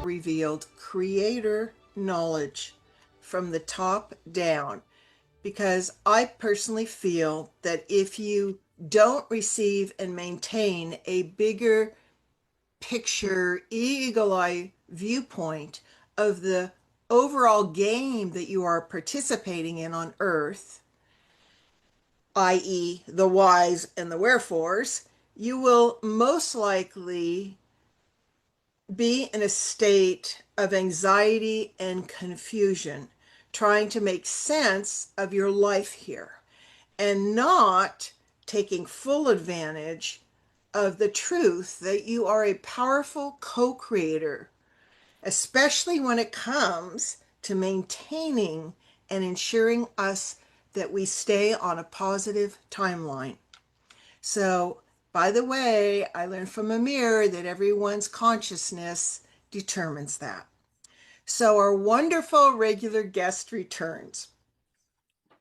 revealed creator knowledge from the top down, because I personally feel that if you don't receive and maintain a bigger picture, eagle eye viewpoint of the overall game that you are participating in on Earth, i.e., the whys and the wherefores, you will most likely be in a state of anxiety and confusion, trying to make sense of your life here and not taking full advantage of the truth that you are a powerful co-creator, especially when it comes to maintaining and ensuring us that we stay on a positive timeline. So, by the way, I learned from Amir that everyone's consciousness determines that. So our wonderful regular guest returns.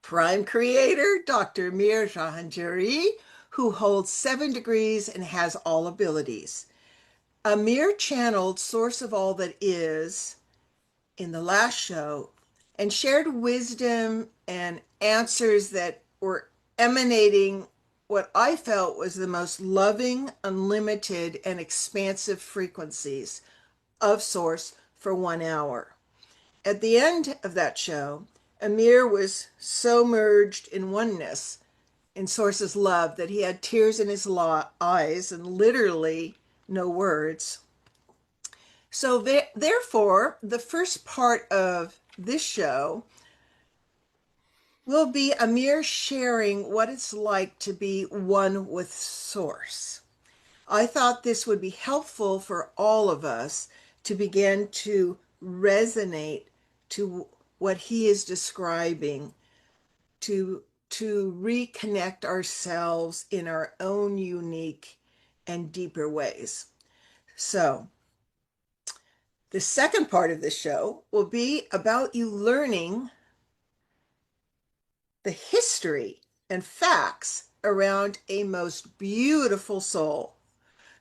Prime creator, Dr. Amir Jahangiri, who holds 7 degrees and has all abilities. Amir channeled Source of All That Is in the last show and shared wisdom and answers that were emanating what I felt was the most loving, unlimited, and expansive frequencies of Source for 1 hour. At the end of that show, Amir was so merged in oneness in Source's love that he had tears in his eyes and literally no words. So therefore, the first part of this show will be Amir sharing what it's like to be one with Source. I thought this would be helpful for all of us to begin to resonate to what he is describing, to reconnect ourselves in our own unique and deeper ways. So, the second part of the show will be about you learning the history and facts around a most beautiful soul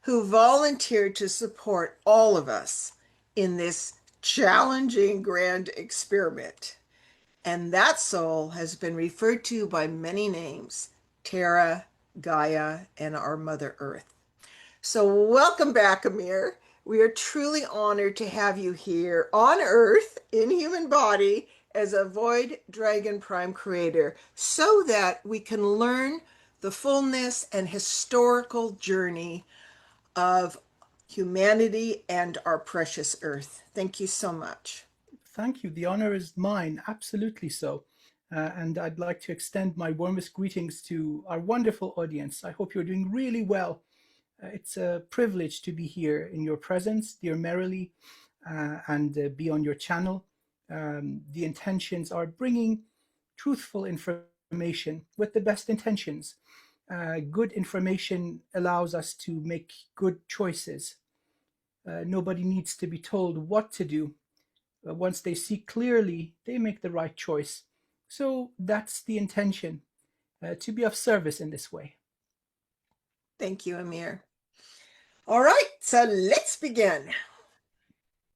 who volunteered to support all of us in this challenging grand experiment. And that soul has been referred to by many names: Terra, Gaia, and our Mother Earth. So welcome back, Amir. We are truly honored to have you here on Earth in human body as a Void Dragon Prime Creator, so that we can learn the fullness and historical journey of humanity and our precious Earth. Thank you so much. Thank you. The honor is mine. Absolutely so. And I'd like to extend my warmest greetings to our wonderful audience. I hope you're doing really well. It's a privilege to be here in your presence, dear Merrily, and be on your channel. The intentions are bringing truthful information with the best intentions. Good information allows us to make good choices. Nobody needs to be told what to do. Once they see clearly, they make the right choice. So that's the intention, to be of service in this way. Thank you, Amir. All right, so let's begin.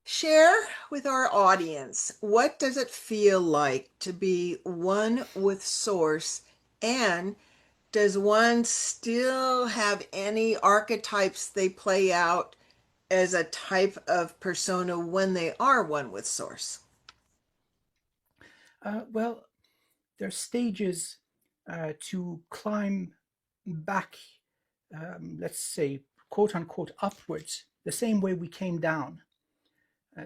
Share with our audience, what does it feel like to be one with Source, and does one still have any archetypes they play out as a type of persona when they are one with Source? Well, there are stages to climb back, let's say, quote unquote, upwards, the same way we came down.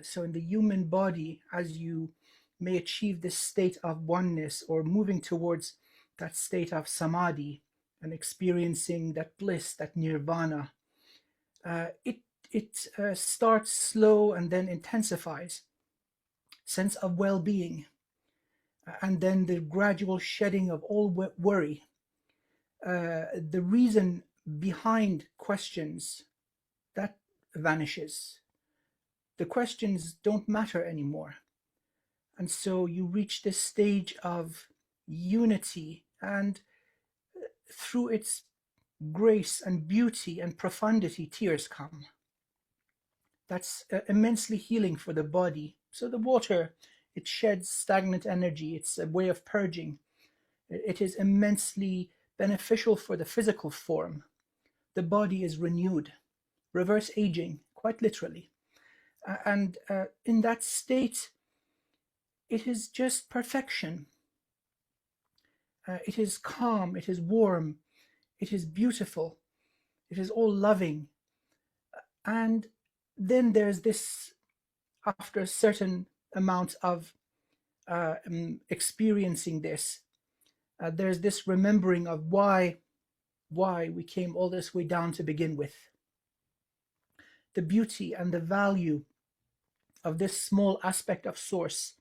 So in the human body, as you may achieve this state of oneness or moving towards that state of samadhi and experiencing that bliss, that nirvana, it starts slow and then intensifies. Sense of well-being, and then the gradual shedding of all worry. The reason behind questions, that vanishes. The questions don't matter anymore. And so you reach this stage of unity, and through its grace and beauty and profundity, tears come. That's immensely healing for the body. So the water, it sheds stagnant energy. It's a way of purging. It is immensely beneficial for the physical form. The body is renewed, reverse aging, quite literally. And in that state, it is just perfection. It is calm, it is warm, it is beautiful, it is all loving. And then there's this, after a certain amount of experiencing this, there's this remembering of why we came all this way down to begin with. The beauty and the value of this small aspect of source,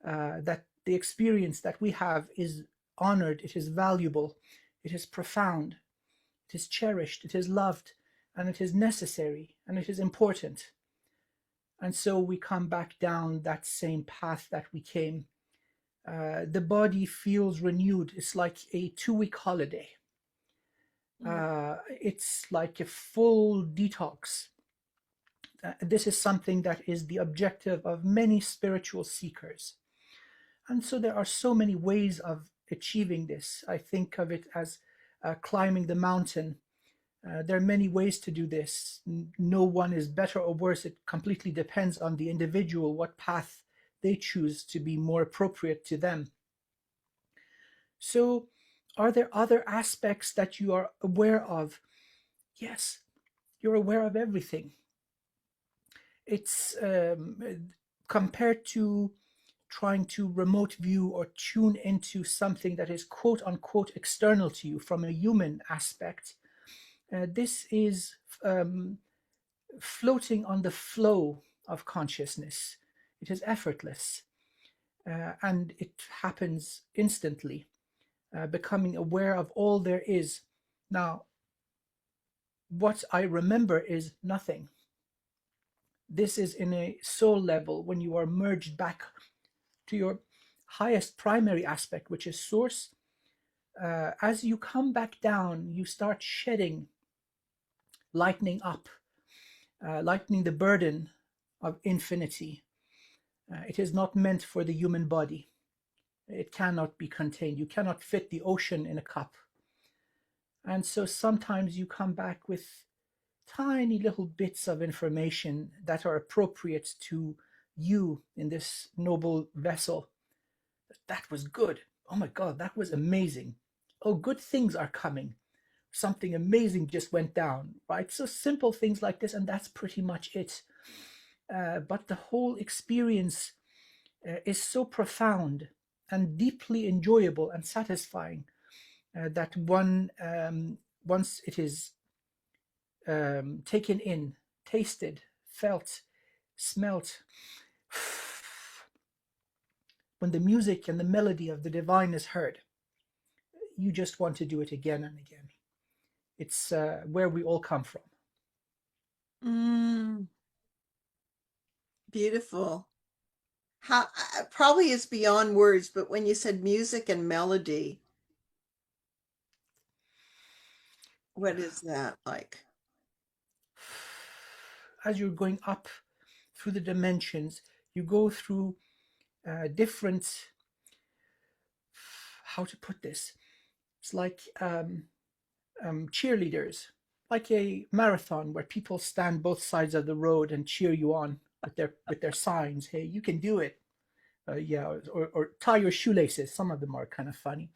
that the experience that we have is honored, it is valuable, it is profound, it is cherished, it is loved, and it is necessary, and it is important. And so we come back down that same path that we came. The body feels renewed. It's like a 2-week holiday. It's like a full detox. This is something that is the objective of many spiritual seekers. And so there are so many ways of achieving this. I think of it as climbing the mountain. There are many ways to do this. No one is better or worse. It completely depends on the individual, what path they choose to be more appropriate to them. So, are there other aspects that you are aware of? Yes, you're aware of everything. It's compared to trying to remote view or tune into something that is quote unquote external to you from a human aspect. This is floating on the flow of consciousness. It is effortless, and it happens instantly, becoming aware of all there is. Now, what I remember is nothing. This is in a soul level, when you are merged back to your highest primary aspect, which is source. As you come back down, you start shedding, lightening up, lightening the burden of infinity. It is not meant for the human body. It cannot be contained. You cannot fit the ocean in a cup. And so sometimes you come back with tiny little bits of information that are appropriate to you in this noble vessel. That was good. Oh my God, that was amazing. Oh, good things are coming. Something amazing just went down, right? So simple things like this, and that's pretty much it. But the whole experience is so profound and deeply enjoyable and satisfying that one, once it is taken in, tasted, felt, smelt, when the music and the melody of the divine is heard, you just want to do it again and again. It's where we all come from. Beautiful. How probably is beyond words, but when you said music and melody, what is that like? As you're going up through the dimensions, you go through different, how to put this? It's like cheerleaders, like a marathon where people stand both sides of the road and cheer you on with their signs. Hey, you can do it. Yeah, or tie your shoelaces. Some of them are kind of funny.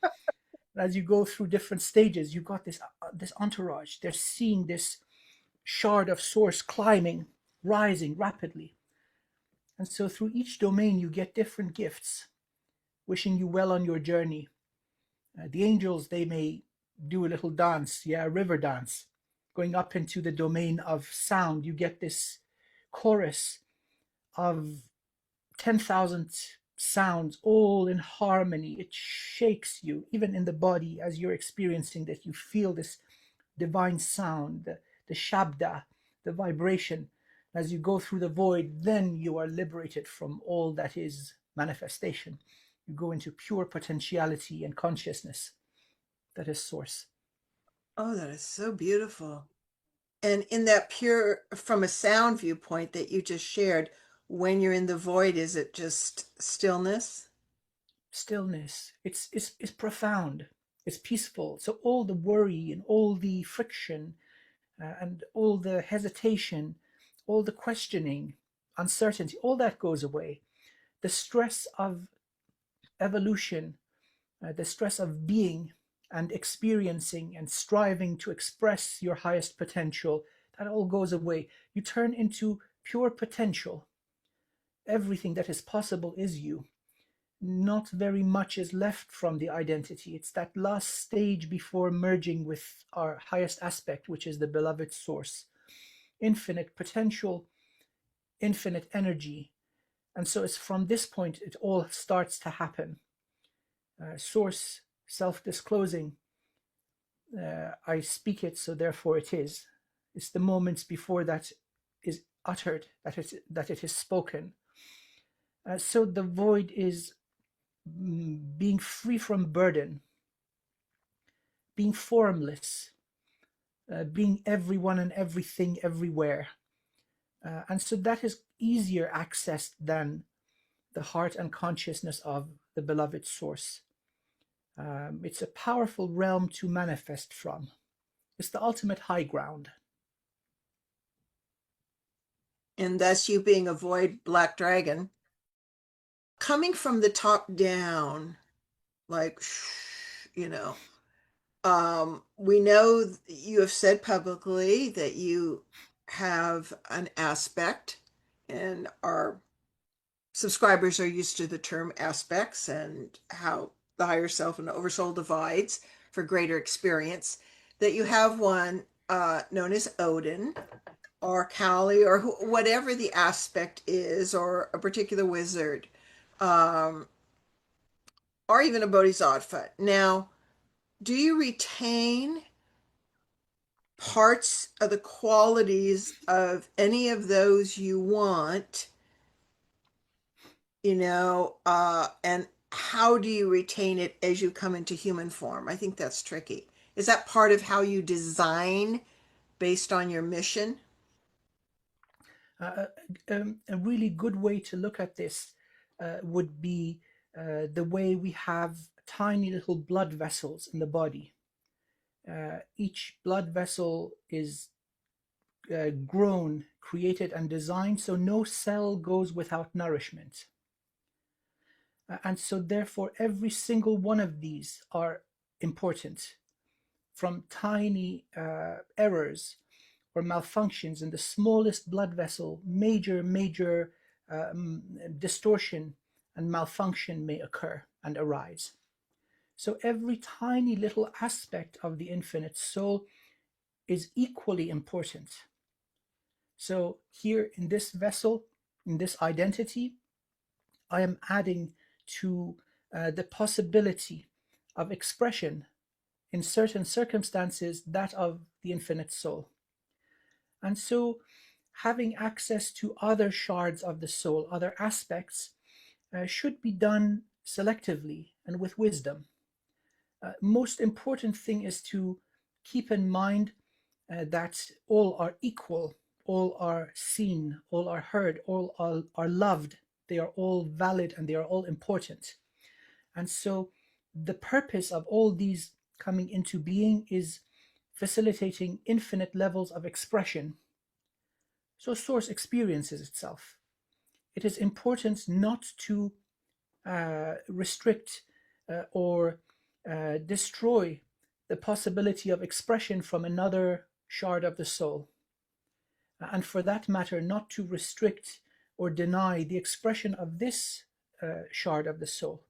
As you go through different stages, you got this entourage. They're seeing this shard of source climbing, rising rapidly. And so through each domain, you get different gifts, wishing you well on your journey. The angels, they may do a little dance, a river dance. Going up into the domain of sound, you get this chorus of 10,000 sounds, all in harmony. It shakes you, even in the body, as you're experiencing that. You feel this divine sound, the shabda, the vibration. As you go through the void, then you are liberated from all that is manifestation. You go into pure potentiality and consciousness. That is source. Oh, that is so beautiful. And in that pure, from a sound viewpoint that you just shared, when you're in the void, is it just stillness? Stillness. It's profound. It's peaceful. So all the worry and all the friction and all the hesitation, all the questioning, uncertainty, all that goes away. The stress of evolution, the stress of being and experiencing and striving to express your highest potential, that all goes away. You turn into pure potential. Everything that is possible is you. Not very much is left from the identity. It's that last stage before merging with our highest aspect, which is the beloved source. Infinite potential, infinite energy. And so it's from this point it all starts to happen. Source, self-disclosing. I speak it, so therefore it is. It's the moments before that is uttered, that it is spoken. So the void is being free from burden, being formless, being everyone and everything everywhere. And so that is easier accessed than the heart and consciousness of the beloved source. It's a powerful realm to manifest from. It's the ultimate high ground. And thus you being a void black dragon, coming from the top down, like, you know, we know you have said publicly that you have an aspect, and our subscribers are used to the term aspects and how the higher self and the oversoul divides for greater experience, that you have one known as Odin or Kali or whatever the aspect is, or a particular wizard, um, or even a bodhisattva. Now, do you retain parts of the qualities of any of those you want, and how do you retain it as you come into human form? I think that's tricky. Is that part of how you design based on your mission? A really good way to look at this would be the way we have tiny little blood vessels in the body. Each blood vessel is grown, created, and designed so no cell goes without nourishment. And so therefore every single one of these are important, from tiny errors or malfunctions in the smallest blood vessel. Major distortion and malfunction may occur and arise. So every tiny little aspect of the infinite soul is equally important. So here in this vessel, in this identity, I am adding to the possibility of expression in certain circumstances, that of the infinite soul. And so having access to other shards of the soul, other aspects, should be done selectively and with wisdom. Most important thing is to keep in mind that all are equal, all are seen, all are heard, all are loved. They are all valid and they are all important. And so the purpose of all these coming into being is facilitating infinite levels of expression. So source experiences itself. It is important not to restrict or destroy the possibility of expression from another shard of the soul. And for that matter, not to restrict or deny the expression of this shard of the soul.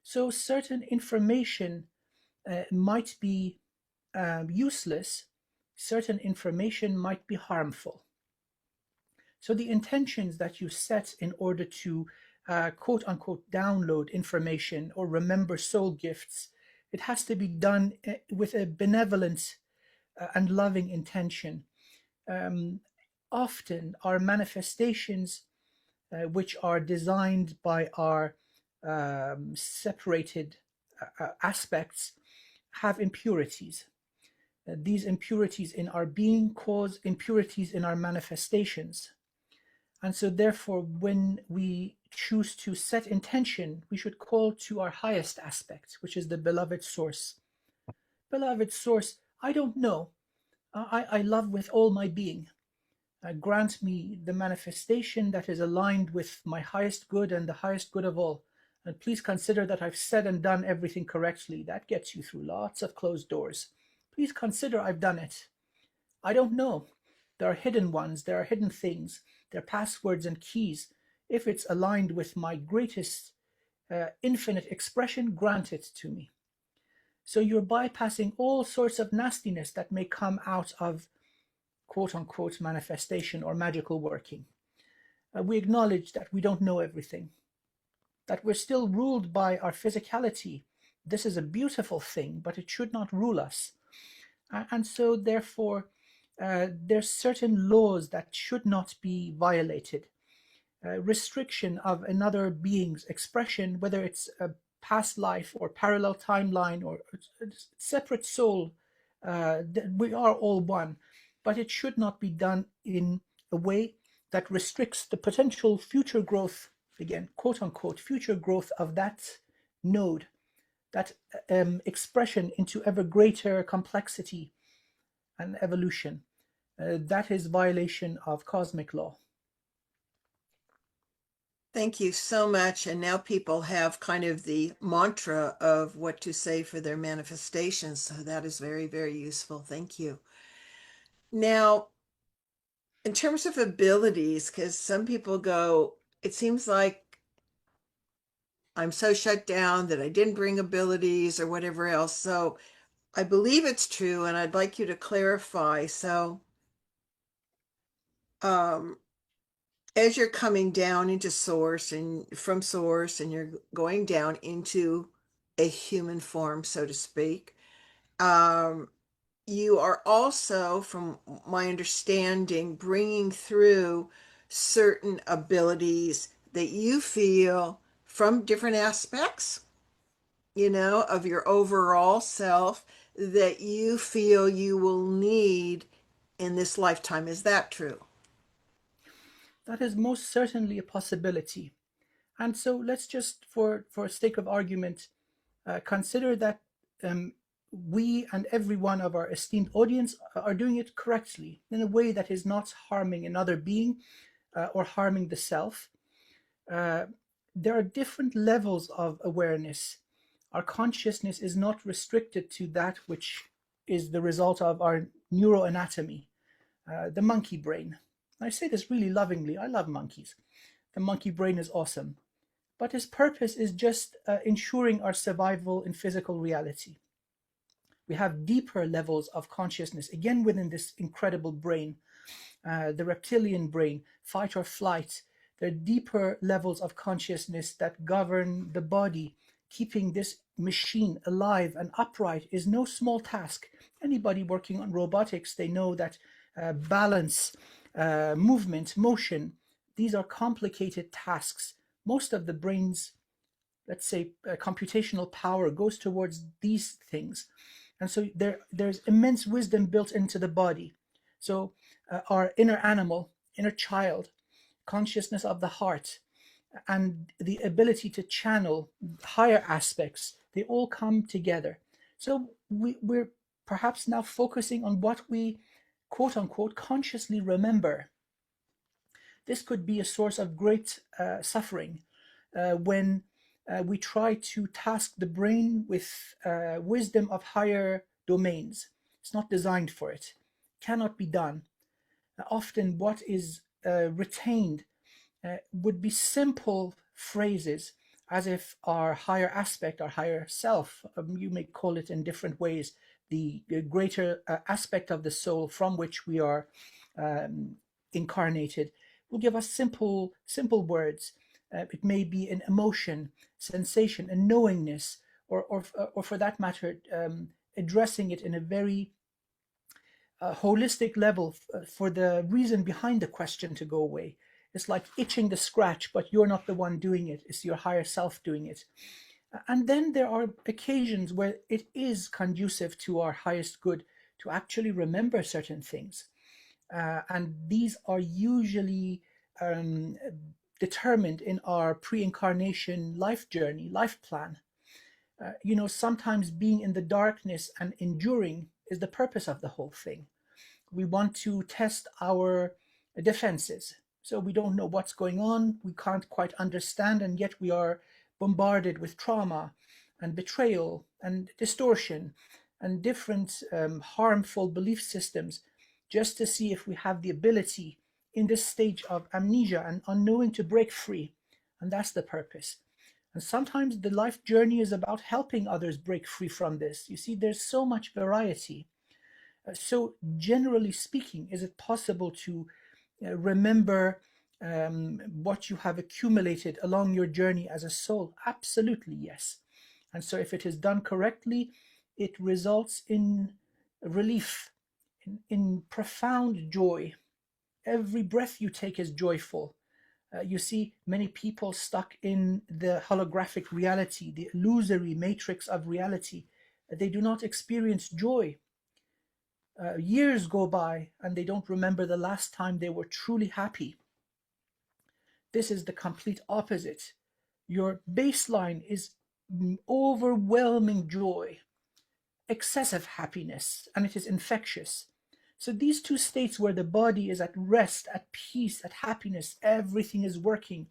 So certain information might be useless, certain information might be harmful. So the intentions that you set in order to quote unquote download information or remember soul gifts, it has to be done with a benevolent and loving intention. Often our manifestations, which are designed by our separated aspects, have impurities. These impurities in our being cause impurities in our manifestations. And so therefore, when we choose to set intention, we should call to our highest aspect, which is the beloved source. Beloved source, I don't know. I love with all my being. Grant me the manifestation that is aligned with my highest good and the highest good of all. And please consider that I've said and done everything correctly. That gets you through lots of closed doors. Please consider I've done it. I don't know. There are hidden ones, there are hidden things, there are passwords and keys. If it's aligned with my greatest infinite expression, grant it to me. So you're bypassing all sorts of nastiness that may come out of quote unquote manifestation or magical working. We acknowledge that we don't know everything, that we're still ruled by our physicality. This is a beautiful thing, but it should not rule us. And so therefore, there's certain laws that should not be violated. Restriction of another being's expression, whether it's a past life or parallel timeline or a separate soul, we are all one, but it should not be done in a way that restricts the potential future growth, again, quote unquote, future growth of that node, that expression into ever greater complexity and evolution. That is violation of cosmic law. Thank you so much. And now people have kind of the mantra of what to say for their manifestations. So that is very, very useful. Thank you. Now, in terms of abilities, because some people go, it seems like I'm so shut down that I didn't bring abilities or whatever else. So I believe it's true, and I'd like you to clarify. So, as you're coming down into source and from source, and you're going down into a human form, so to speak, you are also, from my understanding, bringing through certain abilities that you feel from different aspects, of your overall self that you feel you will need in this lifetime. Is that true? That is most certainly a possibility. And so let's just, for sake of argument, consider that we and every one of our esteemed audience are doing it correctly in a way that is not harming another being or harming the self. There are different levels of awareness. Our consciousness is not restricted to that which is the result of our neuroanatomy, the monkey brain. I say this really lovingly. I love monkeys. The monkey brain is awesome. But its purpose is just ensuring our survival in physical reality. We have deeper levels of consciousness, again within this incredible brain, the reptilian brain, fight or flight. There are deeper levels of consciousness that govern the body. Keeping this machine alive and upright is no small task. Anybody working on robotics, they know that balance, movement, motion, these are complicated tasks. Most of the brain's, let's say, computational power goes towards these things. And so there's immense wisdom built into the body. So our inner animal, inner child, consciousness of the heart, and the ability to channel higher aspects, they all come together. So we're perhaps now focusing on what we, quote unquote, consciously remember. This could be a source of great suffering when we try to task the brain with wisdom of higher domains. It's not designed for it. It cannot be done. Often what is retained would be simple phrases, as if our higher aspect, our higher self, you may call it in different ways, the greater aspect of the soul from which we are incarnated, will give us simple words. It may be an emotion, sensation, a knowingness, or for that matter, addressing it in a very holistic level for the reason behind the question to go away. It's like itching the scratch, but you're not the one doing it. It's your higher self doing it. And then there are occasions where it is conducive to our highest good to actually remember certain things. And these are usually um, determined in our pre-incarnation life journey, life plan. Sometimes being in the darkness and enduring is the purpose of the whole thing. We want to test our defenses. So we don't know what's going on, we can't quite understand, and yet we are bombarded with trauma and betrayal and distortion and different harmful belief systems, just to see if we have the ability in this stage of amnesia and unknowing to break free. And that's the purpose. And sometimes the life journey is about helping others break free from this. You see, there's so much variety. So, generally speaking, is it possible to remember what you have accumulated along your journey as a soul? Absolutely, yes. And so, if it is done correctly, it results in relief, in profound joy. Every breath you take is joyful. You see many people stuck in the holographic reality, the illusory matrix of reality. They do not experience joy. Years go by and they don't remember the last time they were truly happy. This is the complete opposite. Your baseline is overwhelming joy, excessive happiness, and it is infectious. So these two states where the body is at rest, at peace, at happiness, everything is working,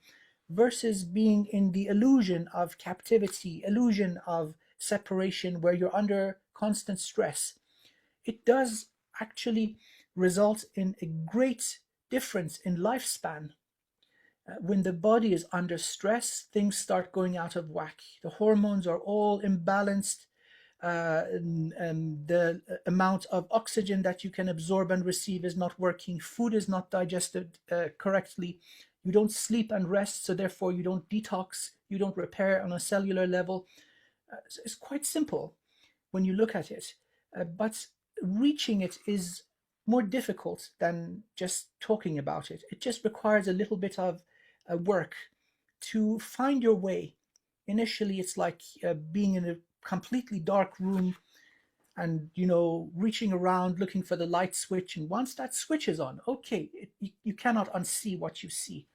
versus being in the illusion of captivity, illusion of separation, where you're under constant stress. It does actually result in a great difference in lifespan. When the body is under stress, things start going out of whack. The hormones are all imbalanced. The amount of oxygen that you can absorb and receive is not working. Food is not digested correctly. You don't sleep and rest, so therefore you don't detox. You don't repair on a cellular level. So it's quite simple when you look at it. But reaching it is more difficult than just talking about it. It just requires a little bit of work to find your way. Initially, it's like being in a completely dark room and, reaching around looking for the light switch. And once that switch is on, okay, you cannot unsee what you see.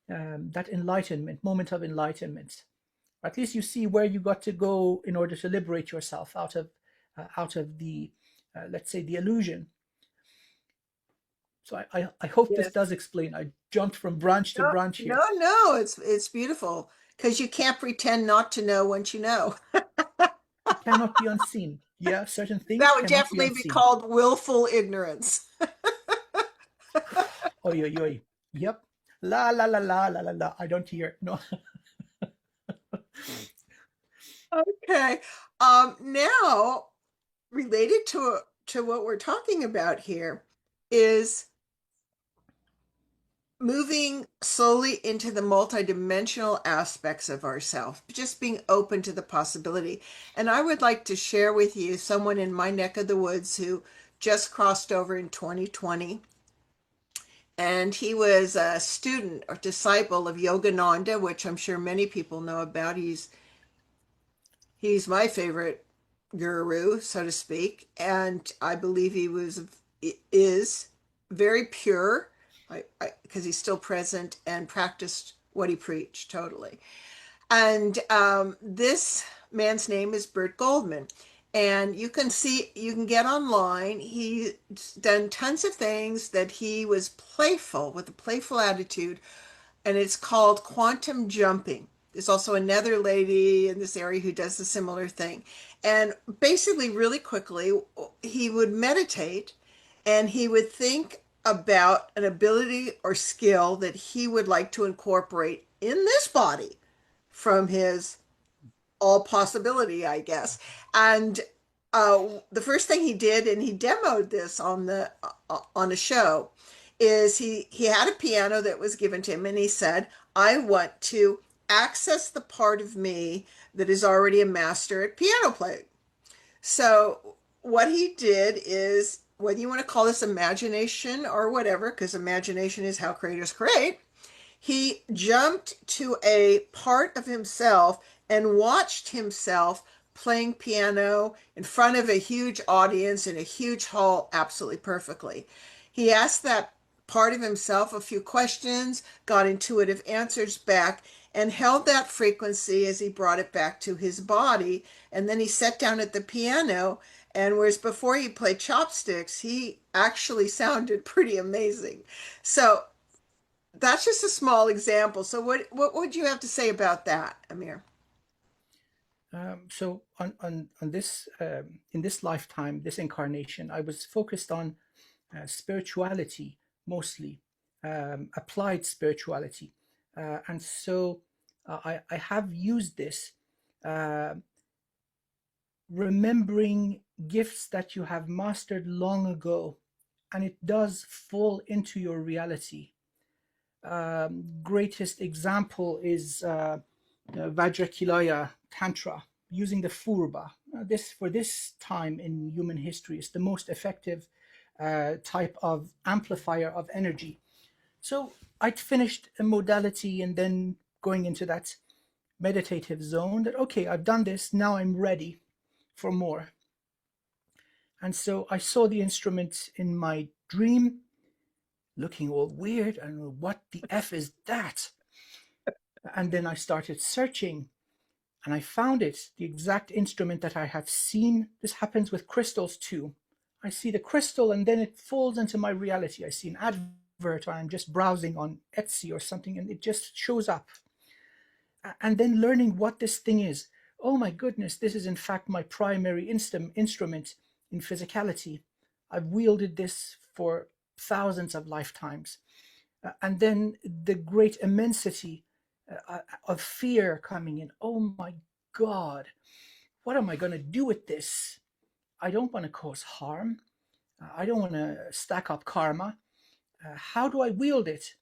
That enlightenment, moment of enlightenment. At least you see where you got to go in order to liberate yourself out of the let's say the illusion. So I hope this Yes. does explain. I jumped from branch to No, branch no, here. no, it's beautiful because you can't pretend not to know once you know. It cannot be unseen. Yeah, certain things That would cannot be definitely be unseen. called willful ignorance. Oi, oi, oi. Yep. La la la la la la la. I don't hear. No. Okay. Now related to what we're talking about here is moving slowly into the multidimensional aspects of ourselves, just being open to the possibility. And I would like to share with you someone in my neck of the woods who just crossed over in 2020. And he was a student or disciple of Yogananda, which I'm sure many people know about. He's my favorite guru, so to speak, and I believe he is very pure, because he's still present and practiced what he preached totally. And this man's name is Bert Goldman. And you can get online. He's done tons of things that he was playful, with a playful attitude, and it's called quantum jumping. There's also another lady in this area who does a similar thing. And basically, really quickly, he would meditate and he would think about an ability or skill that he would like to incorporate in this body from his all possibility, I guess. And the first thing he did, and he demoed this on a show, is he had a piano that was given to him, and he said, "I want to access the part of me that is already a master at piano playing." So what he did is, whether you want to call this imagination or whatever, because imagination is how creators create, he jumped to a part of himself and watched himself playing piano in front of a huge audience in a huge hall absolutely perfectly. He asked that part of himself a few questions, got intuitive answers back, and held that frequency as he brought it back to his body. And then he sat down at the piano, and whereas before he played chopsticks, he actually sounded pretty amazing. So that's just a small example. So what would you have to say about that, Amir? So on this in this lifetime, this incarnation, I was focused on spirituality mostly, applied spirituality, and so I have used this, uh, remembering gifts that you have mastered long ago, and it does fall into your reality. Greatest example is Vajra-Kilaya Tantra, using the Furba. This for this time in human history is the most effective type of amplifier of energy. So I'd finished a modality and then going into that meditative zone that, okay, I've done this, now I'm ready for more. And so I saw the instrument in my dream, looking all weird. I don't know what the F is that. And then I started searching and I found it, the exact instrument that I have seen. This happens with crystals too. I see the crystal and then it falls into my reality. I see an advert or I'm just browsing on Etsy or something and it just shows up. And then learning what this thing is. Oh my goodness, this is in fact my primary instrument in physicality. I've wielded this for thousands of lifetimes. And then the great immensity of fear coming in. Oh my God, what am I going to do with this? I don't want to cause harm. I don't want to stack up karma. How do I wield it?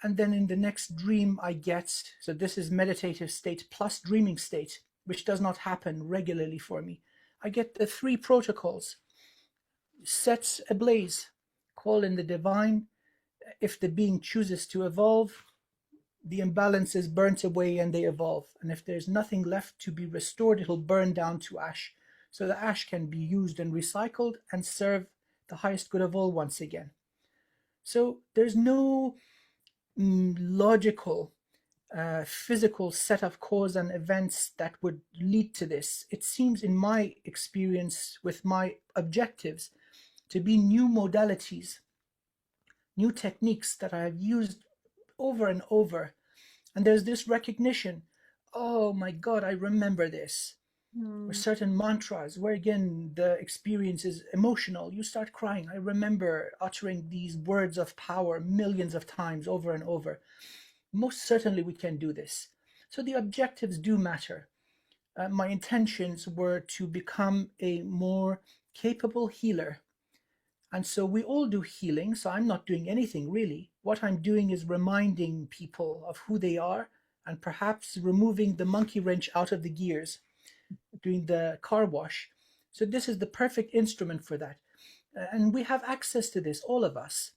And then in the next dream I get, so this is meditative state plus dreaming state, which does not happen regularly for me. I get the three protocols: set ablaze, call in the divine. If the being chooses to evolve, the imbalance is burnt away and they evolve. And if there's nothing left to be restored, it'll burn down to ash. So the ash can be used and recycled and serve the highest good of all once again. So there's no logical, physical set of cause and events that would lead to this. It seems, in my experience with my objectives, to be new modalities, new techniques that I have used over and over. And there's this recognition, oh my God, I remember this. Or certain mantras where again the experience is emotional. You start crying. I remember uttering these words of power millions of times over and over. Most certainly we can do this. So the objectives do matter. My intentions were to become a more capable healer. And so we all do healing. So I'm not doing anything really. What I'm doing is reminding people of who they are and perhaps removing the monkey wrench out of the gears, doing the car wash. So this is the perfect instrument for that. And we have access to this, all of us.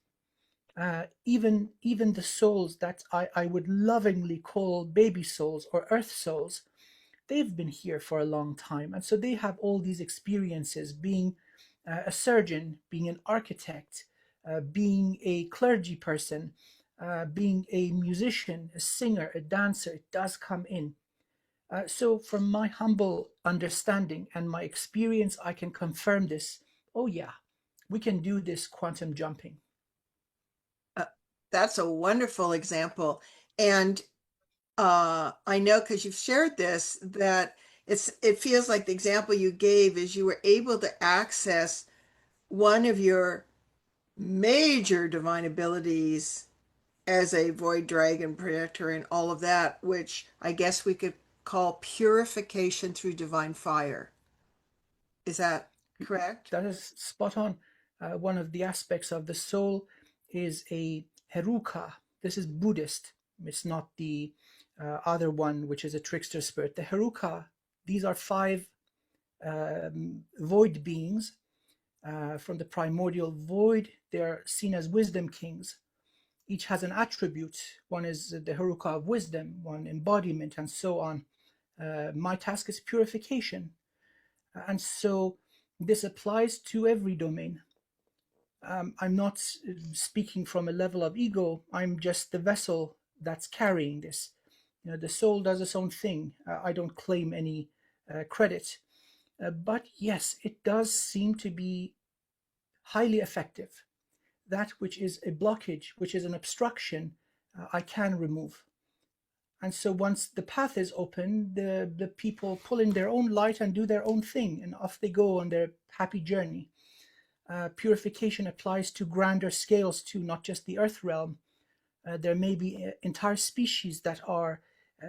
Even the souls that I would lovingly call baby souls or earth souls, they've been here for a long time. And so they have all these experiences, being a surgeon, being an architect, being a clergy person, being a musician, a singer, a dancer. It does come in. So from my humble understanding and my experience, I can confirm this. Oh yeah, we can do this quantum jumping. Uh, that's a wonderful example. And I know because you've shared this that it feels like the example you gave is you were able to access one of your major divine abilities as a void dragon protector and all of that, which I guess we could call purification through divine fire. Is that correct? That is spot on. One of the aspects of the soul is a heruka. This is Buddhist. It's not the other one, which is a trickster spirit. The heruka, these are five void beings from the primordial void. They are seen as wisdom kings. Each has an attribute. One is the heruka of wisdom, one embodiment, and so on. My task is purification. And so this applies to every domain. I'm not speaking from a level of ego. I'm just the vessel that's carrying this. The soul does its own thing. I don't claim any credit. But yes, it does seem to be highly effective. That which is a blockage, which is an obstruction, I can remove. And so once the path is open, the people pull in their own light and do their own thing, and off they go on their happy journey. Purification applies to grander scales too, not just the earth realm. There may be entire species that are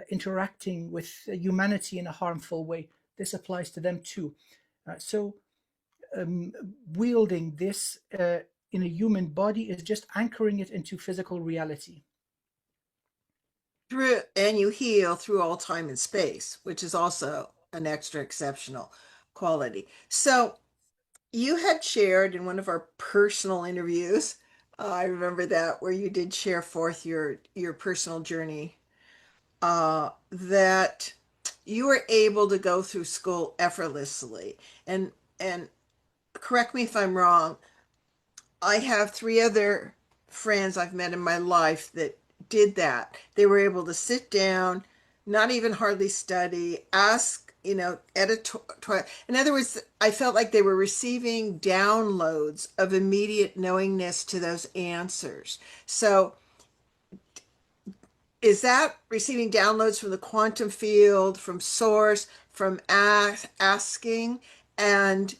interacting with humanity in a harmful way. This applies to them too. So wielding this in a human body is just anchoring it into physical reality. And you heal through all time and space, which is also an extra exceptional quality. So you had shared in one of our personal interviews, I remember that, where you did share forth your personal journey, that you were able to go through school effortlessly. And correct me if I'm wrong, I have 3 other friends I've met in my life that did that. They were able to sit down, not even hardly study, ask, editorial. In other words, I felt like they were receiving downloads of immediate knowingness to those answers. So, is that receiving downloads from the quantum field, from source, from asking? And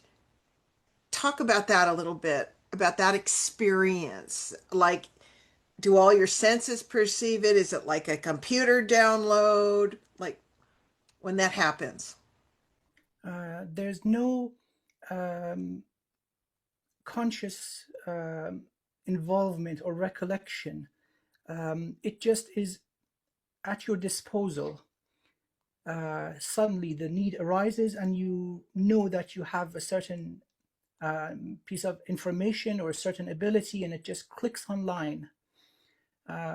talk about that a little bit, about that experience. Like, do all your senses perceive it? Is it like a computer download? Like, when that happens? There's no conscious involvement or recollection. It just is at your disposal. Suddenly the need arises and you know that you have a certain piece of information or a certain ability, and it just clicks online.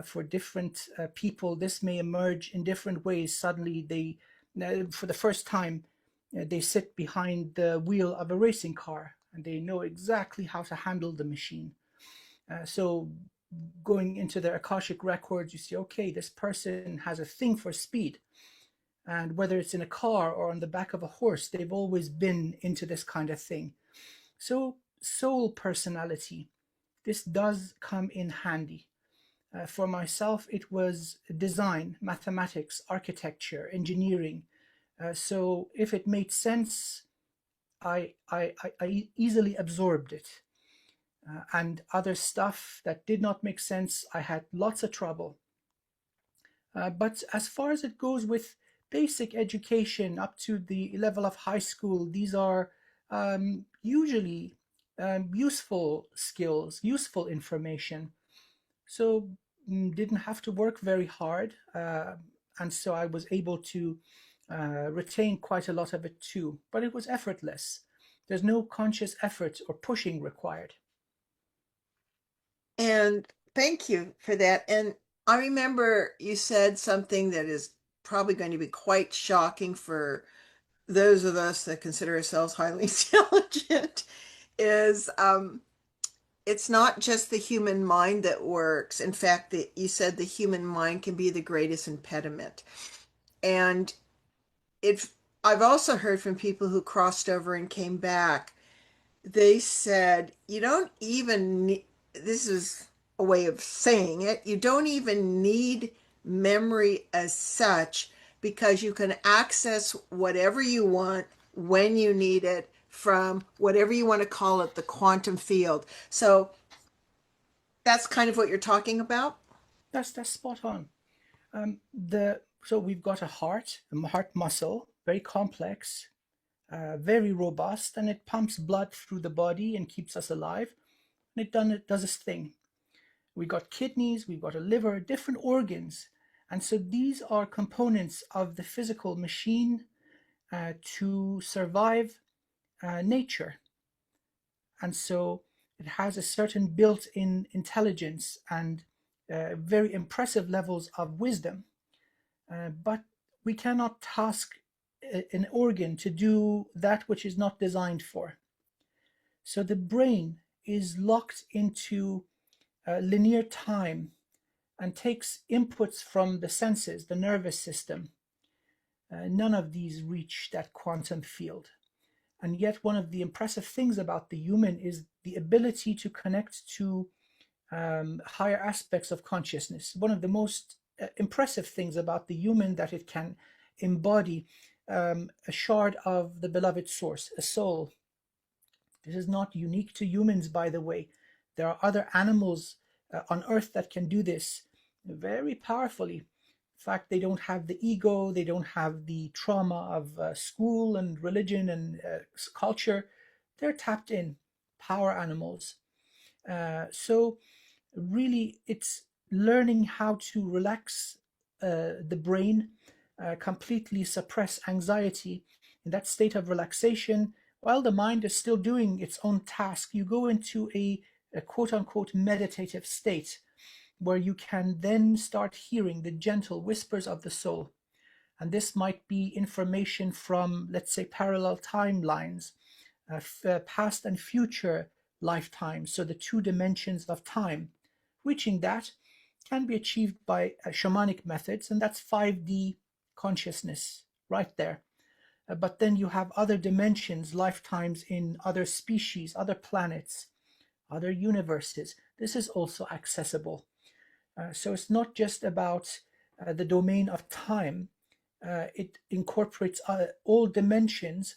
For different people, this may emerge in different ways. Suddenly they, for the first time, they sit behind the wheel of a racing car and they know exactly how to handle the machine. So going into their Akashic records, you see, okay, this person has a thing for speed. And whether it's in a car or on the back of a horse, they've always been into this kind of thing. So soul personality, this does come in handy. For myself, it was design, mathematics, architecture, engineering. So if it made sense, I easily absorbed it. And other stuff that did not make sense, I had lots of trouble. But as far as it goes with basic education up to the level of high school, these are usually useful skills, useful information. So didn't have to work very hard. And so I was able to retain quite a lot of it too. But it was effortless. There's no conscious effort or pushing required. And thank you for that. And I remember you said something that is probably going to be quite shocking for those of us that consider ourselves highly intelligent, is it's not just the human mind that works. In fact, you said the human mind can be the greatest impediment. And it, I've also heard from people who crossed over and came back. They said, you don't even need, this is a way of saying it, you don't even need memory as such, because you can access whatever you want when you need it from whatever you want to call it, the quantum field. So that's kind of what you're talking about. That's spot on. So we've got a heart muscle, very complex, very robust, and it pumps blood through the body and keeps us alive. And it does its thing. We got kidneys, we've got a liver, different organs. And so these are components of the physical machine to survive nature. And so it has a certain built-in intelligence and very impressive levels of wisdom. But we cannot task an organ to do that which is not designed for. So the brain is locked into linear time and takes inputs from the senses, the nervous system. None of these reach that quantum field. And yet, one of the impressive things about the human is the ability to connect to higher aspects of consciousness. One of the most impressive things about the human that it can embody a shard of the beloved source, a soul. This is not unique to humans, by the way. There are other animals on earth that can do this very powerfully. In fact, they don't have the ego, they don't have the trauma of school and religion and culture. They're tapped in, power animals. So really, it's learning how to relax the brain, completely suppress anxiety. In that state of relaxation, while the mind is still doing its own task, you go into a quote unquote meditative state where you can then start hearing the gentle whispers of the soul. And this might be information from, let's say, parallel timelines, past and future lifetimes, so the two dimensions of time. Reaching that can be achieved by shamanic methods, and that's 5D consciousness right there. But then you have other dimensions, lifetimes in other species, other planets, other universes. This is also accessible. So it's not just about the domain of time. It incorporates all dimensions,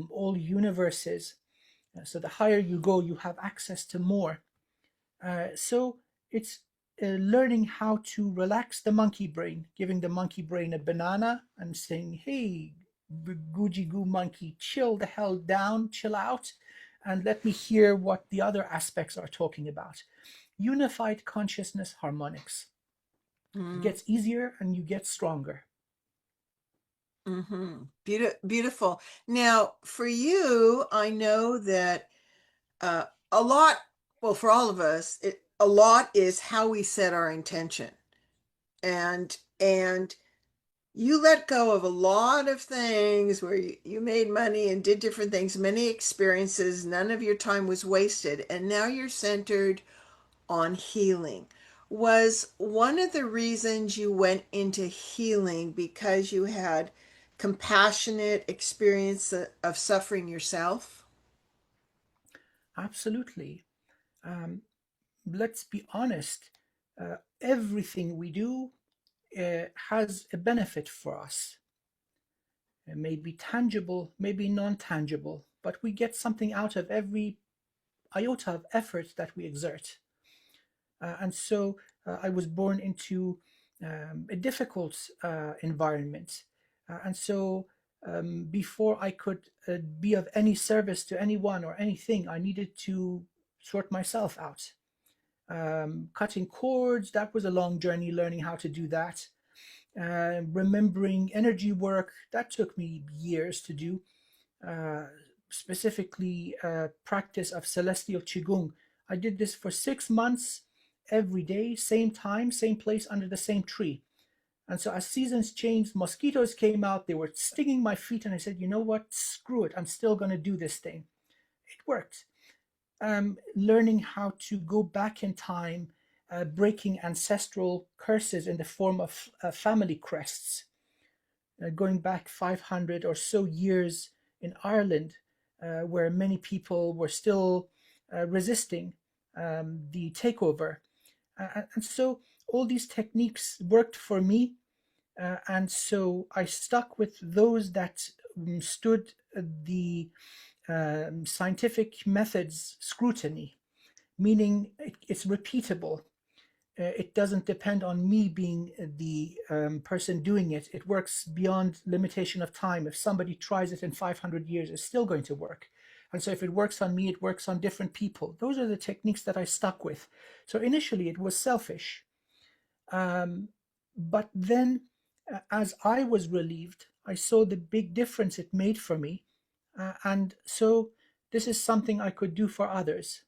all universes. So the higher you go, you have access to more. So it's learning how to relax the monkey brain, giving the monkey brain a banana and saying, hey, Guji Goo monkey, chill the hell down, chill out, and let me hear what the other aspects are talking about. Unified consciousness harmonics. It gets easier and you get stronger. Beautiful. Now, for you, I know that a lot, well, for all of us, a lot is how we set our intention. And you let go of a lot of things where you made money and did different things, many experiences, none of your time was wasted. And now you're centered on healing. Was one of the reasons you went into healing because you had compassionate experience of suffering yourself? Absolutely. Let's be honest. Everything we do has a benefit for us. It may be tangible, maybe non-tangible, but we get something out of every iota of effort that we exert. And so I was born into a difficult environment. And so before I could be of any service to anyone or anything, I needed to sort myself out. Cutting cords, that was a long journey, learning how to do that. Remembering energy work, that took me years to do. Specifically, practice of celestial Qigong. I did this for 6 months, every day, same time, same place, under the same tree. And so as seasons changed, mosquitoes came out, they were stinging my feet, and I said, you know what, screw it, I'm still going to do this thing. It worked. Learning how to go back in time, breaking ancestral curses in the form of family crests, going back 500 or so years in Ireland, where many people were still resisting the takeover. And so all these techniques worked for me. And so I stuck with those that stood the scientific methods scrutiny, meaning it's repeatable. It doesn't depend on me being the person doing it. It works beyond limitation of time. If somebody tries it in 500 years, it's still going to work. And so if it works on me, it works on different people. Those are the techniques that I stuck with. So initially it was selfish. But then as I was relieved, I saw the big difference it made for me. And so this is something I could do for others.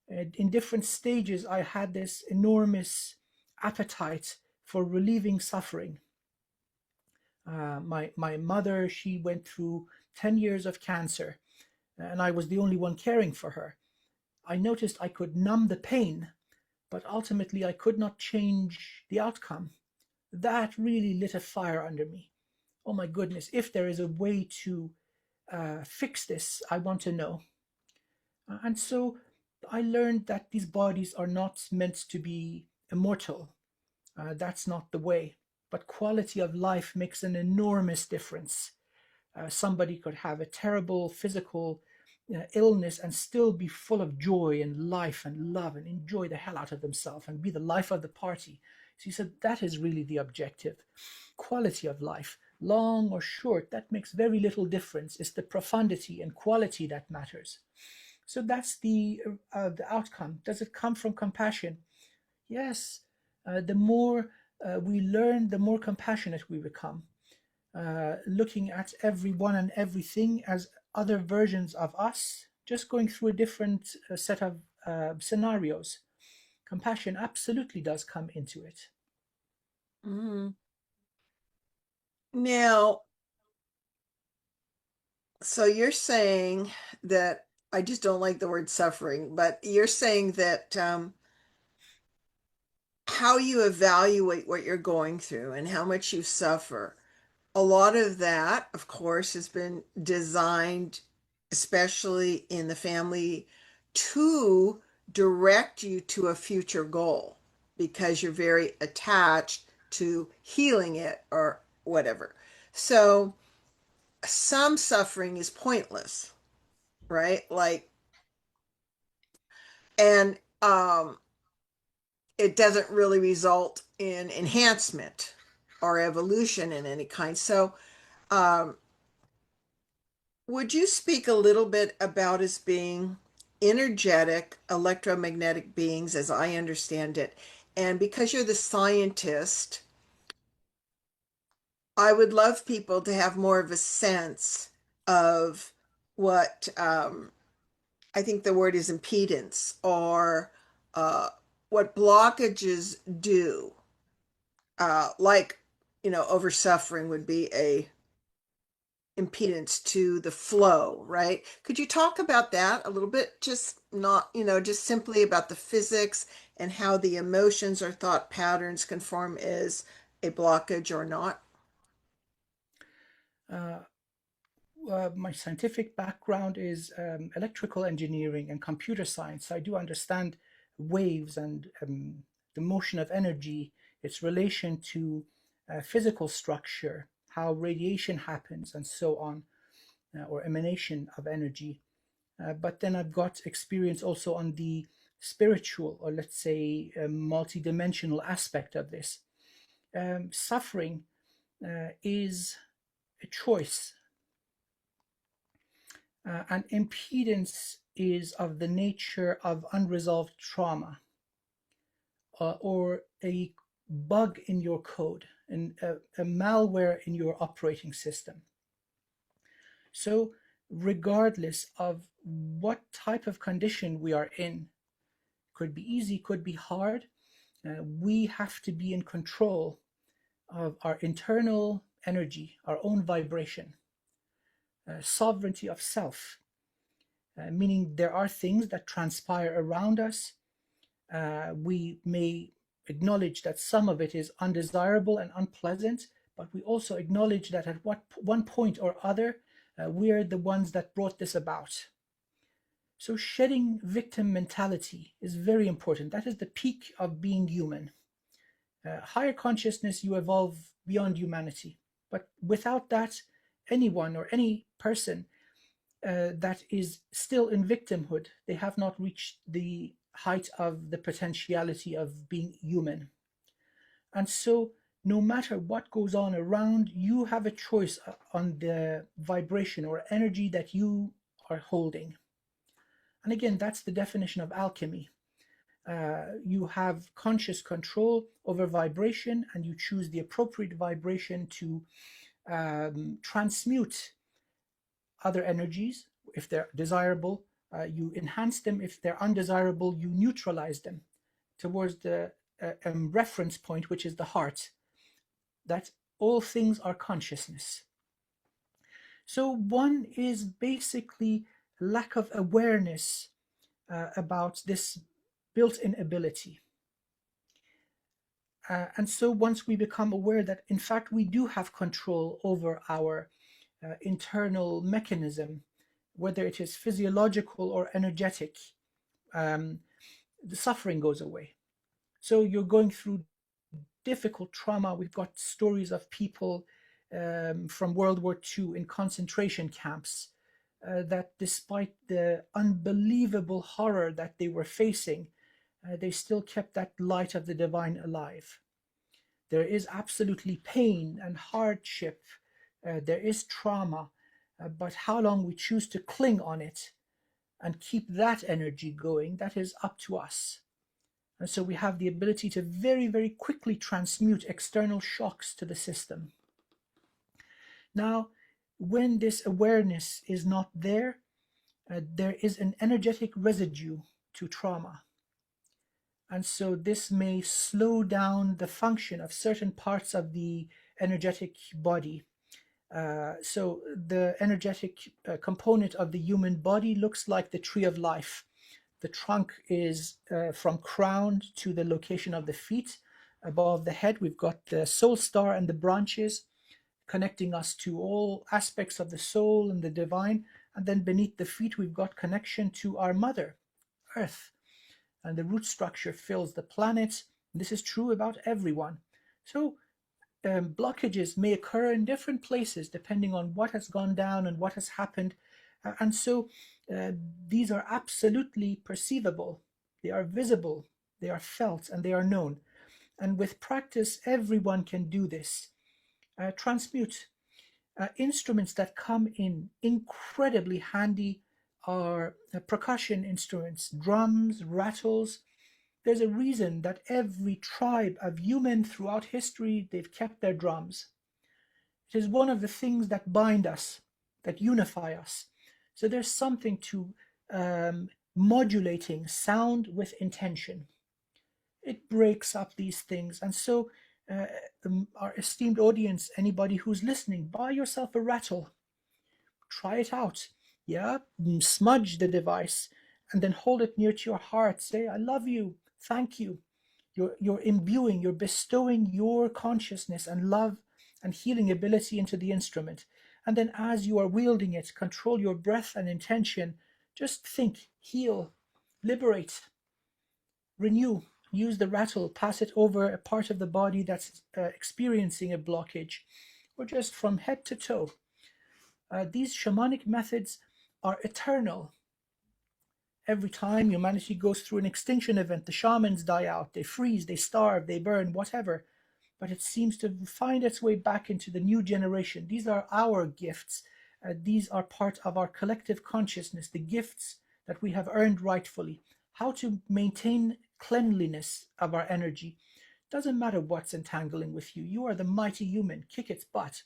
In different stages, I had this enormous appetite for relieving suffering. My mother, she went through 10 years of cancer, and I was the only one caring for her. I noticed I could numb the pain, but ultimately I could not change the outcome. That really lit a fire under me. Oh my goodness, if there is a way to fix this, I want to know. And so I learned that these bodies are not meant to be immortal. That's not the way. But quality of life makes an enormous difference. Somebody could have a terrible physical illness and still be full of joy and life and love and enjoy the hell out of themselves and be the life of the party. So he said that is really the objective. Quality of life, long or short, that makes very little difference. It's the profundity and quality that matters. So that's the outcome. Does it come from compassion? Yes. The more we learn, the more compassionate we become. Looking at everyone and everything as other versions of us, just going through a different set of scenarios. Compassion absolutely does come into it. Mm. Now, so you're saying that I just don't like the word suffering, but you're saying that how you evaluate what you're going through and how much you suffer, a lot of that, of course, has been designed, especially in the family, to direct you to a future goal because you're very attached to healing it or whatever. So some suffering is pointless, right? Like, and it doesn't really result in enhancement or evolution in any kind. So, um, would you speak a little bit about us being energetic electromagnetic beings as I understand it? And because you're the scientist, I would love people to have more of a sense of what I think the word is impedance or what blockages do. Like, over suffering would be a impedance to the flow, right? Could you talk about that a little bit? Just not, just simply about the physics and how the emotions or thought patterns can form as a blockage or not? Uh, my scientific background is electrical engineering and computer science. I do understand waves and the motion of energy, its relation to physical structure, how radiation happens, and so on, or emanation of energy. But then I've got experience also on the spiritual, or let's say, multidimensional aspect of this. Suffering is a choice. And impedance is of the nature of unresolved trauma or a bug in your code and a malware in your operating system. So, regardless of what type of condition we are in, could be easy, could be hard, we have to be in control of our internal energy, our own vibration, sovereignty of self. Meaning there are things that transpire around us. We may acknowledge that some of it is undesirable and unpleasant, but we also acknowledge that at one point or other, we're the ones that brought this about. So shedding victim mentality is very important. That is the peak of being human. Higher consciousness, you evolve beyond humanity. But without that, anyone or any person that is still in victimhood, they have not reached the height of the potentiality of being human. And so, no matter what goes on around, you have a choice on the vibration or energy that you are holding. And again, that's the definition of alchemy. You have conscious control over vibration, and you choose the appropriate vibration to transmute other energies. If they're desirable, you enhance them. If they're undesirable, you neutralize them towards the reference point, which is the heart. That all things are consciousness. So one is basically lack of awareness about this built-in ability. And so once we become aware that in fact we do have control over our internal mechanism, whether it is physiological or energetic, the suffering goes away. So you're going through difficult trauma. We've got stories of people from World War II in concentration camps that despite the unbelievable horror that they were facing, they still kept that light of the divine alive. There is absolutely pain and hardship. There is trauma, but how long we choose to cling on it and keep that energy going, that is up to us. And so we have the ability to very, very quickly transmute external shocks to the system. Now, when this awareness is not there, there is an energetic residue to trauma. And so this may slow down the function of certain parts of the energetic body. So the energetic component of the human body looks like the tree of life. The trunk is from crown to the location of the feet. Above the head, we've got the soul star and the branches connecting us to all aspects of the soul and the divine. And then beneath the feet, we've got connection to our mother, Earth. And the root structure fills the planet. This is true about everyone. So blockages may occur in different places depending on what has gone down and what has happened. And so these are absolutely perceivable. They are visible, they are felt, and they are known. And with practice, everyone can do this. Transmute. Instruments that come in incredibly handy are percussion instruments, drums, rattles. There's a reason that every tribe of human throughout history, they've kept their drums. It is one of the things that bind us, that unify us. So there's something to modulating sound with intention. It breaks up these things. And so our esteemed audience, anybody who's listening, buy yourself a rattle. Try it out. Yeah, smudge the device and then hold it near to your heart. Say, I love you. Thank you. You're imbuing, you're bestowing your consciousness and love and healing ability into the instrument. And then as you are wielding it, control your breath and intention. Just think, heal, liberate, renew. Use the rattle, pass it over a part of the body that's experiencing a blockage, or just from head to toe. These shamanic methods are eternal. Every time humanity goes through an extinction event, the shamans die out, they freeze, they starve, they burn, whatever. But it seems to find its way back into the new generation. These are our gifts. These are part of our collective consciousness, the gifts that we have earned rightfully. How to maintain cleanliness of our energy. Doesn't matter what's entangling with you. You are the mighty human. Kick its butt.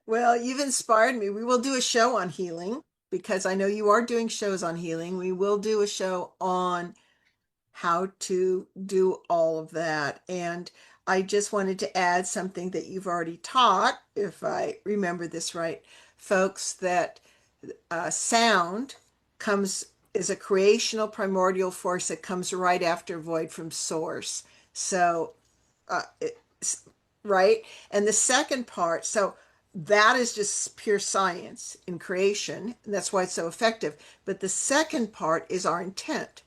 Well, you've inspired me. We will do a show on healing because I know you are doing shows on healing. We will do a show on how to do all of that. And I just wanted to add something that you've already taught, if I remember this right, folks, that sound is a creational primordial force that comes right after void from source. So, right? And the second part, so that is just pure science in creation, and that's why it's so effective. But the second part is our intent.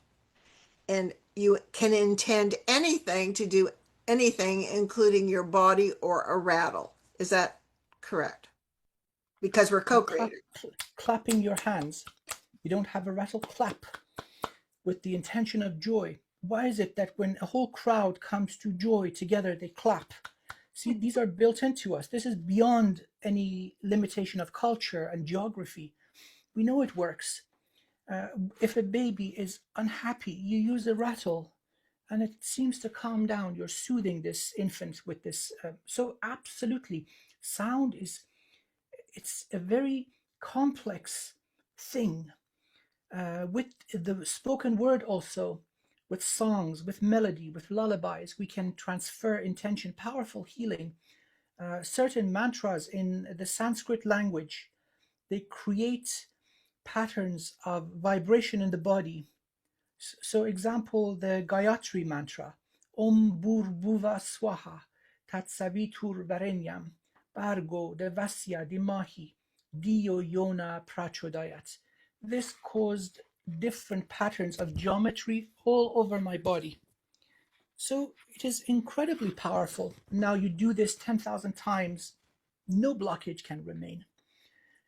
And you can intend anything to do anything, including your body or a rattle. Is that correct? Because we're co-creators. Clapping your hands. You don't have a rattle, clap with the intention of joy. Why is it that when a whole crowd comes to joy together, they clap? See, these are built into us. This is beyond any limitation of culture and geography. We know it works. If a baby is unhappy, you use a rattle and it seems to calm down. You're soothing this infant with this. So absolutely, sound it's a very complex thing. With the spoken word also, with songs, with melody, with lullabies. We can transfer intention, powerful healing. Certain mantras in the Sanskrit language, they create patterns of vibration in the body. So example, the Gayatri mantra, Om Bhur Swaha, Tat Savitur Varenyam, Bargo Devasya Dimahi, Dio Yona Prachodayat. This caused different patterns of geometry all over my body. So it is incredibly powerful. Now you do this 10,000 times, no blockage can remain.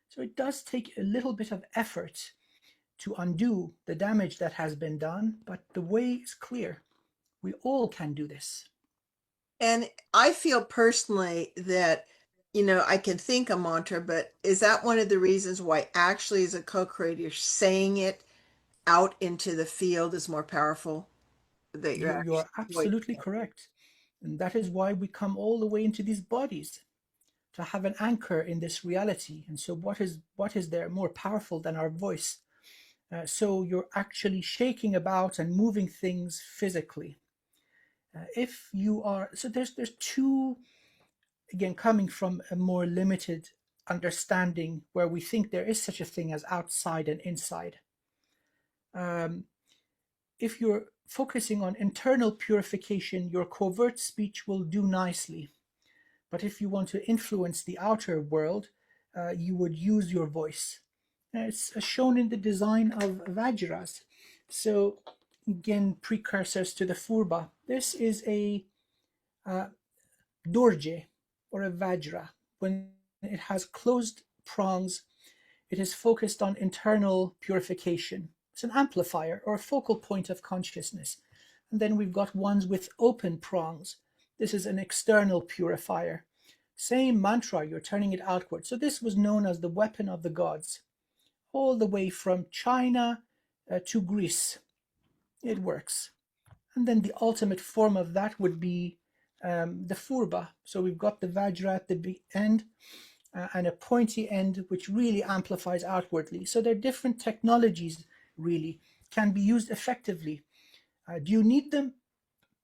So it does take a little bit of effort to undo the damage that has been done, but the way is clear. We all can do this. And I feel personally that, I can think a mantra, but is that one of the reasons why actually as a co-creator, saying it out into the field is more powerful? That you're You are actually, absolutely correct. And that is why we come all the way into these bodies, to have an anchor in this reality. And so what is there more powerful than our voice? So you're actually shaking about and moving things physically. If you are, so there's two, again, coming from a more limited understanding where we think there is such a thing as outside and inside. If you're focusing on internal purification, your covert speech will do nicely. But if you want to influence the outer world, you would use your voice. It's shown in the design of Vajras. So again, precursors to the Furba. This is a Dorje or a Vajra. When it has closed prongs, it is focused on internal purification. It's an amplifier or a focal point of consciousness. And then we've got ones with open prongs. This is an external purifier. Same mantra, you're turning it outward. So this was known as the weapon of the gods, all the way from China to Greece. It works. And then the ultimate form of that would be the Furba. So we've got the Vajra at the end and a pointy end, which really amplifies outwardly. So they're different technologies, really, can be used effectively. Do you need them?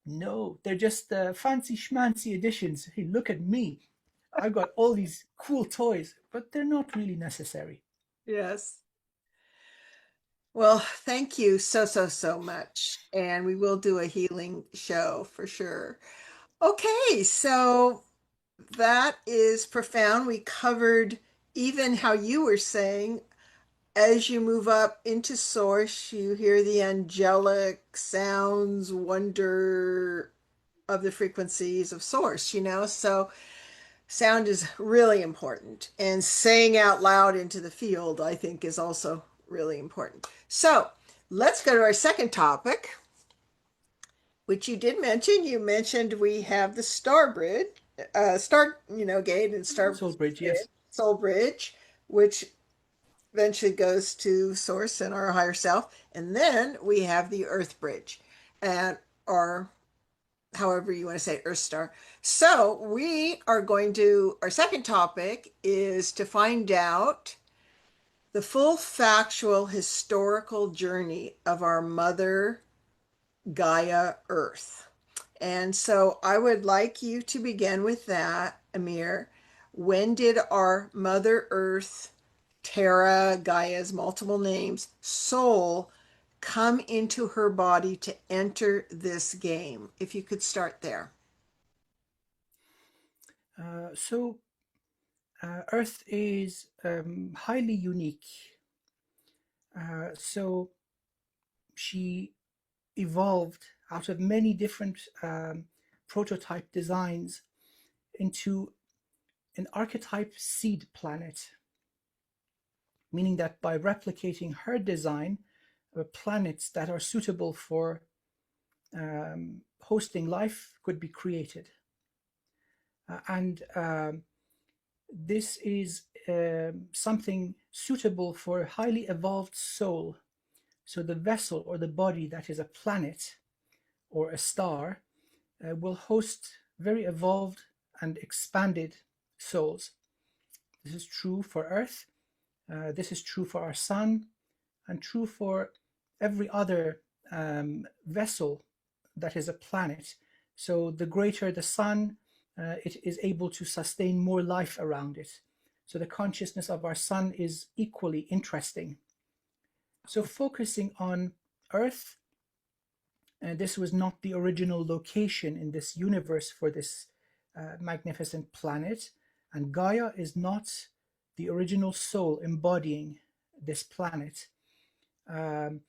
No, they're just fancy schmancy additions. Hey, look at me. I've got all these cool toys, but they're not really necessary. yes. Well, thank you so much. And we will do a healing show for sure. Okay, so that is profound. We covered even how you were saying, as you move up into source, you hear the angelic sounds, wonder of the frequencies of source. So sound is really important. And saying out loud into the field, I think, is also really important. So let's go to our second topic, which you did mention. You mentioned we have the Star Bridge, Gate and Star Soul Bridge, yes. Soul Bridge, which eventually goes to Source and our higher self. And then we have the Earth Bridge, and or however you want to say Earth Star. So we are going to, our second topic is to find out the full factual historical journey of our mother Gaia Earth. And so I would like you to begin with that, Amir. When did our Mother Earth, Terra, Gaia's multiple names, soul come into her body to enter this game? If you could start there. So Earth is highly unique. So she evolved out of many different prototype designs into an archetype seed planet, meaning that by replicating her design, planets that are suitable for hosting life could be created. And this is something suitable for a highly evolved soul. So the vessel or the body that is a planet or a star will host very evolved and expanded souls. This is true for Earth, this is true for our sun, and true for every other vessel that is a planet. So the greater the sun, it is able to sustain more life around it. So the consciousness of our sun is equally interesting. So focusing on Earth, this was not the original location in this universe for this magnificent planet, and Gaia is not the original soul embodying this planet. The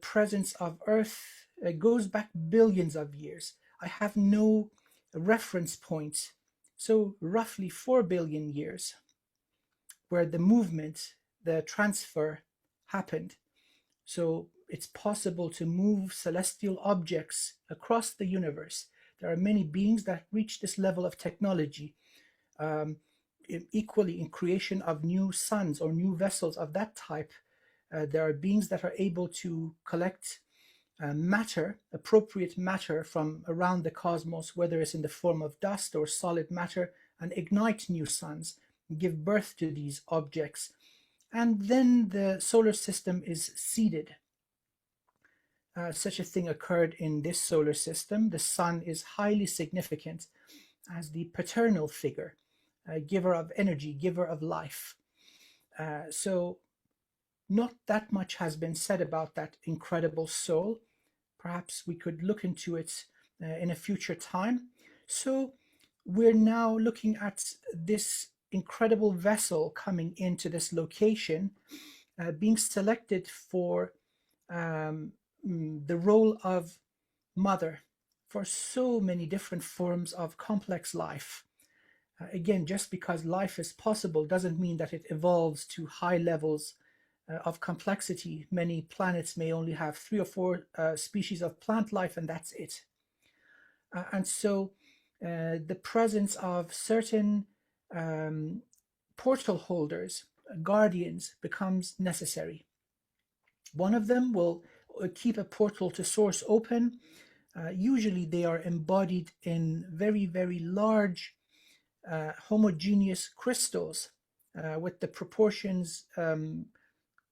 presence of Earth goes back billions of years. I have no reference point, so roughly 4 billion years, where the movement, the transfer happened. So it's possible to move celestial objects across the universe. There are many beings that reach this level of technology. Equally, in creation of new suns or new vessels of that type, there are beings that are able to collect matter, appropriate matter from around the cosmos, whether it's in the form of dust or solid matter, and ignite new suns, give birth to these objects. And then the solar system is seeded. Such a thing occurred in this solar system. The sun is highly significant as the paternal figure, giver of energy, giver of life. So not that much has been said about that incredible soul. Perhaps we could look into it in a future time. So we're now looking at this incredible vessel coming into this location, being selected for the role of mother for so many different forms of complex life. Again, just because life is possible doesn't mean that it evolves to high levels of complexity. Many planets may only have 3 or 4 species of plant life, and that's it. And so the presence of certain portal holders, guardians, becomes necessary. One of them will keep a portal to source open. Usually they are embodied in very, very large homogeneous crystals with the proportions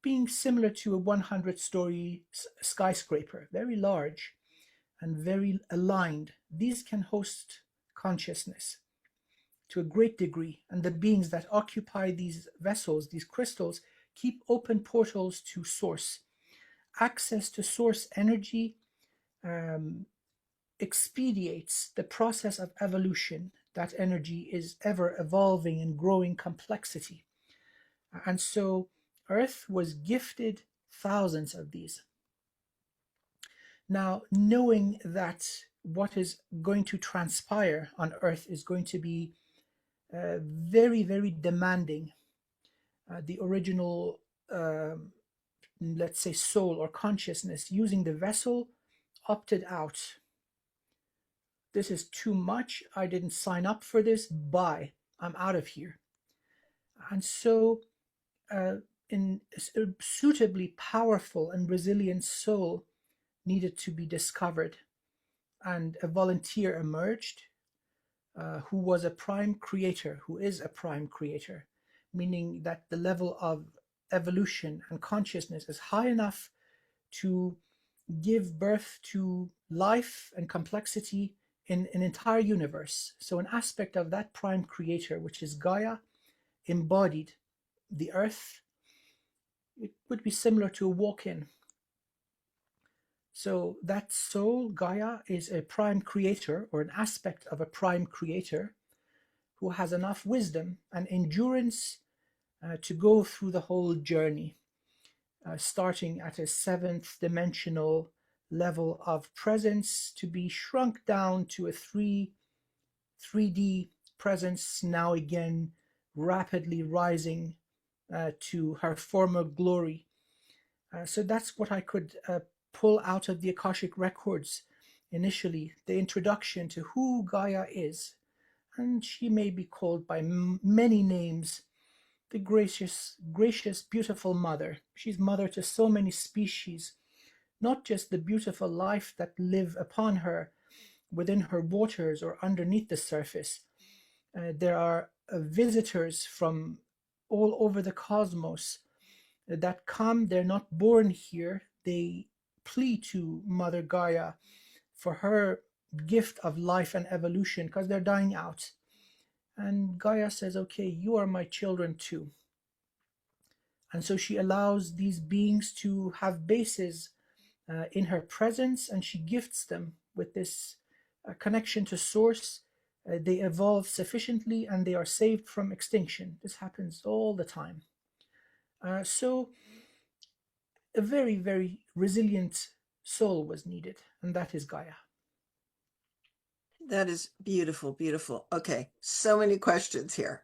being similar to a 100-story skyscraper, very large and very aligned. These can host consciousness to a great degree, and the beings that occupy these vessels, these crystals, keep open portals to source. Access to source energy expedites the process of evolution. That energy is ever evolving and growing complexity. And so Earth was gifted thousands of these. Now, knowing that what is going to transpire on Earth is going to be very, very demanding, the original, let's say, soul or consciousness using the vessel opted out. This is too much. I didn't sign up for this. Bye. I'm out of here. And so in a suitably powerful and resilient soul needed to be discovered, and a volunteer emerged who was a prime creator, who is a prime creator, meaning that the level of evolution and consciousness is high enough to give birth to life and complexity in an entire universe. So an aspect of that prime creator, which is Gaia, embodied the earth. It would be similar to a walk-in. So that soul, Gaia, is a prime creator, or an aspect of a prime creator, who has enough wisdom and endurance to go through the whole journey, starting at a 7th dimensional level of presence, to be shrunk down to a 3D presence, now again rapidly rising to her former glory. So that's what I could pull out of the Akashic records initially, the introduction to who Gaia is. And she may be called by many names: the gracious, beautiful mother. She's mother to so many species, not just the beautiful life that live upon her, within her waters or underneath the surface. There are visitors from all over the cosmos that come. They're not born here. They plea to Mother Gaia for her gift of life and evolution, because they're dying out. And Gaia says, okay, you are my children too. And so she allows these beings to have bases in her presence, and she gifts them with this connection to source. They evolve sufficiently and they are saved from extinction. This happens all the time. So a very, very resilient soul was needed, and that is Gaia. That is beautiful, beautiful. Okay, so many questions here.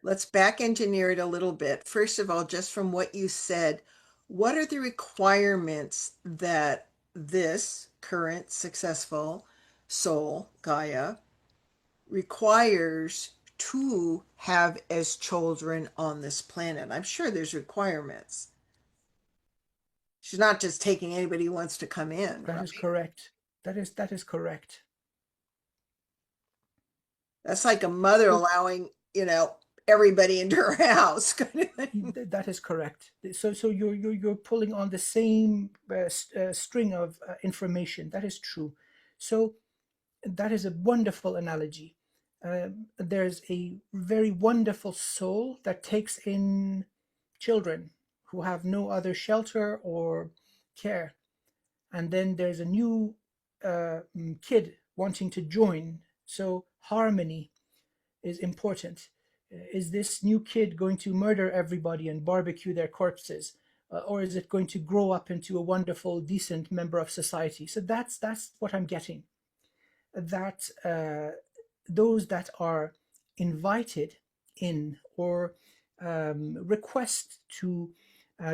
Let's back engineer it a little bit. First of all, just from what you said, what are the requirements that this current successful soul, Gaia, requires to have as children on this planet? I'm sure there's requirements. She's not just taking anybody who wants to come in. That right? is correct. That is correct. That's like a mother allowing, everybody into her house. That is correct. So you're pulling on the same string of information. That is true. So that is a wonderful analogy. There's a very wonderful soul that takes in children who have no other shelter or care, and then there's a new kid wanting to join. So harmony is important. Is this new kid going to murder everybody and barbecue their corpses? Or is it going to grow up into a wonderful, decent member of society? So that's what I'm getting. That those that are invited in or request to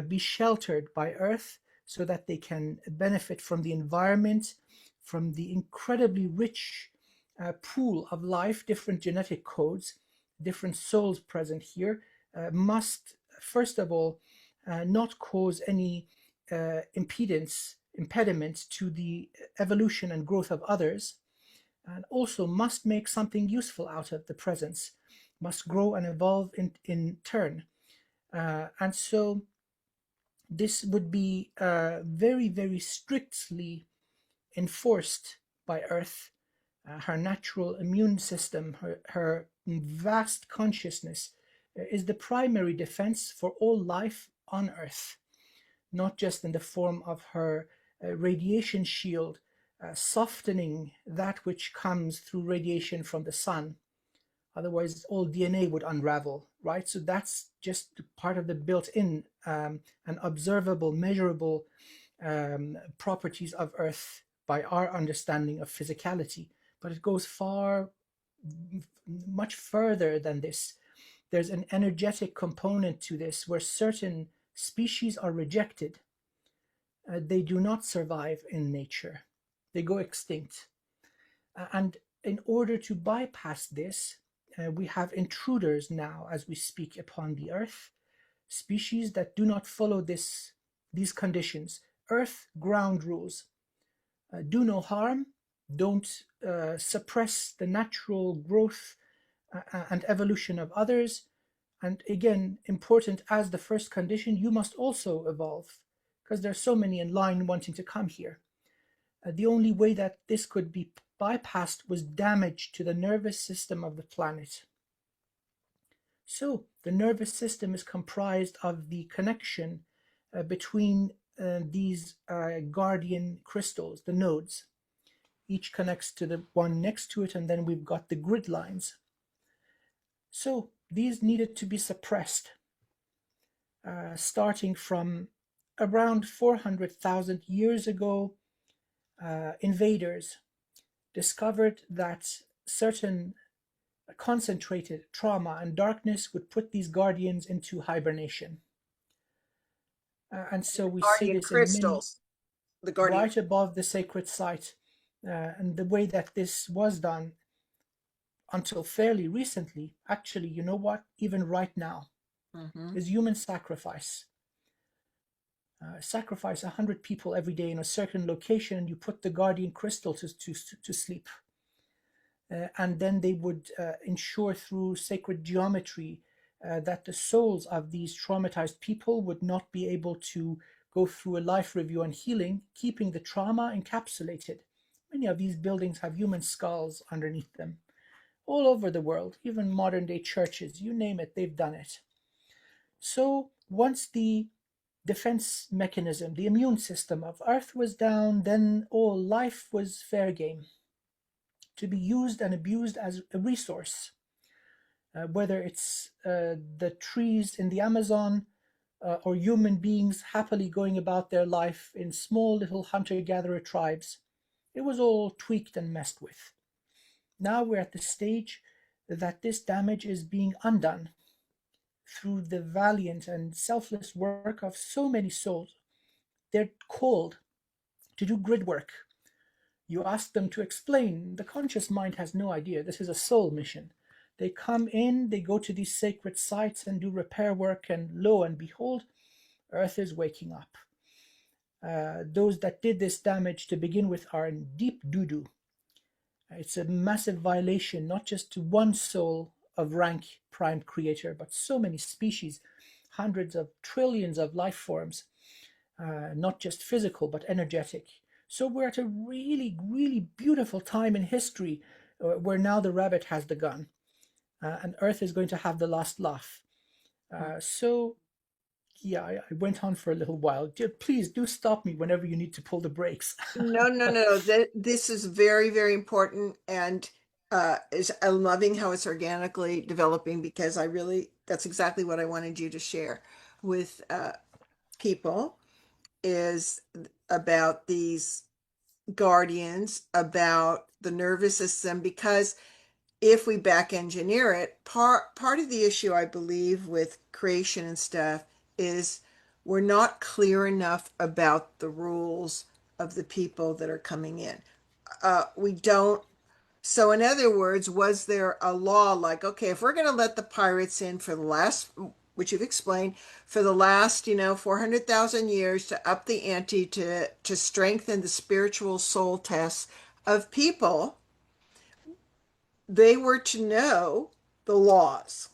be sheltered by Earth so that they can benefit from the environment, from the incredibly rich pool of life, different genetic codes, different souls present here, must first of all not cause any impediment to the evolution and growth of others, and also must make something useful out of the presence, must grow and evolve in turn. And so this would be very, very strictly enforced by Earth. Her natural immune system, her vast consciousness is the primary defense for all life on Earth, not just in the form of her radiation shield, softening that which comes through radiation from the sun. Otherwise, all DNA would unravel, right? So that's just part of the built-in and observable, measurable properties of Earth by our understanding of physicality. But it goes much further than this. There's an energetic component to this where certain species are rejected. They do not survive in nature. They go extinct. And in order to bypass this, we have intruders now as we speak upon the Earth, species that do not follow these conditions. Earth ground rules. Do no harm, don't suppress the natural growth and evolution of others. And again, important as the first condition, you must also evolve, because there are so many in line wanting to come here. The only way that this could be bypassed was damage to the nervous system of the planet. So the nervous system is comprised of the connection between these guardian crystals, the nodes. Each connects to the one next to it, and then we've got the grid lines. So these needed to be suppressed, starting from around 400,000 years ago. Invaders discovered that certain concentrated trauma and darkness would put these guardians into hibernation. And so we see this crystals, in many, right above the sacred site. And the way that this was done until fairly recently, actually, you know what, even right now, is human sacrifice. Sacrifice 100 people every day in a certain location, and you put the guardian crystal to sleep. And then they would ensure through sacred geometry that the souls of these traumatized people would not be able to go through a life review and healing, keeping the trauma encapsulated. Many of these buildings have human skulls underneath them. All over the world, even modern day churches, you name it, they've done it. So once the defense mechanism, the immune system of Earth was down, then all life was fair game to be used and abused as a resource. Whether it's the trees in the Amazon or human beings happily going about their life in small little hunter-gatherer tribes, it was all tweaked and messed with. Now we're at the stage that this damage is being undone through the valiant and selfless work of so many souls. They're called to do grid work. You ask them to explain. The conscious mind has no idea. This is a soul mission. They come in, they go to these sacred sites and do repair work, and lo and behold, Earth is waking up. Those that did this damage to begin with are in deep doo-doo. It's a massive violation, not just to one soul of rank prime creator, but so many species, hundreds of trillions of life forms, not just physical, but energetic. So we're at a really, really beautiful time in history where now the rabbit has the gun and Earth is going to have the last laugh. So, yeah, I went on for a little while. Please do stop me whenever you need to pull the brakes. No. This is very, very important, and I'm loving how it's organically developing, because that's exactly what I wanted you to share with people, is about these guardians, about the nervous system, because if we back engineer it, part of the issue, I believe, with creation and stuff is we're not clear enough about the rules of the people that are coming in. We don't. So, in other words, was there a law like, okay, if we're going to let the pirates in for the last, which you've explained, for the last, 400,000 years, to up the ante, to strengthen the spiritual soul tests of people, they were to know the laws,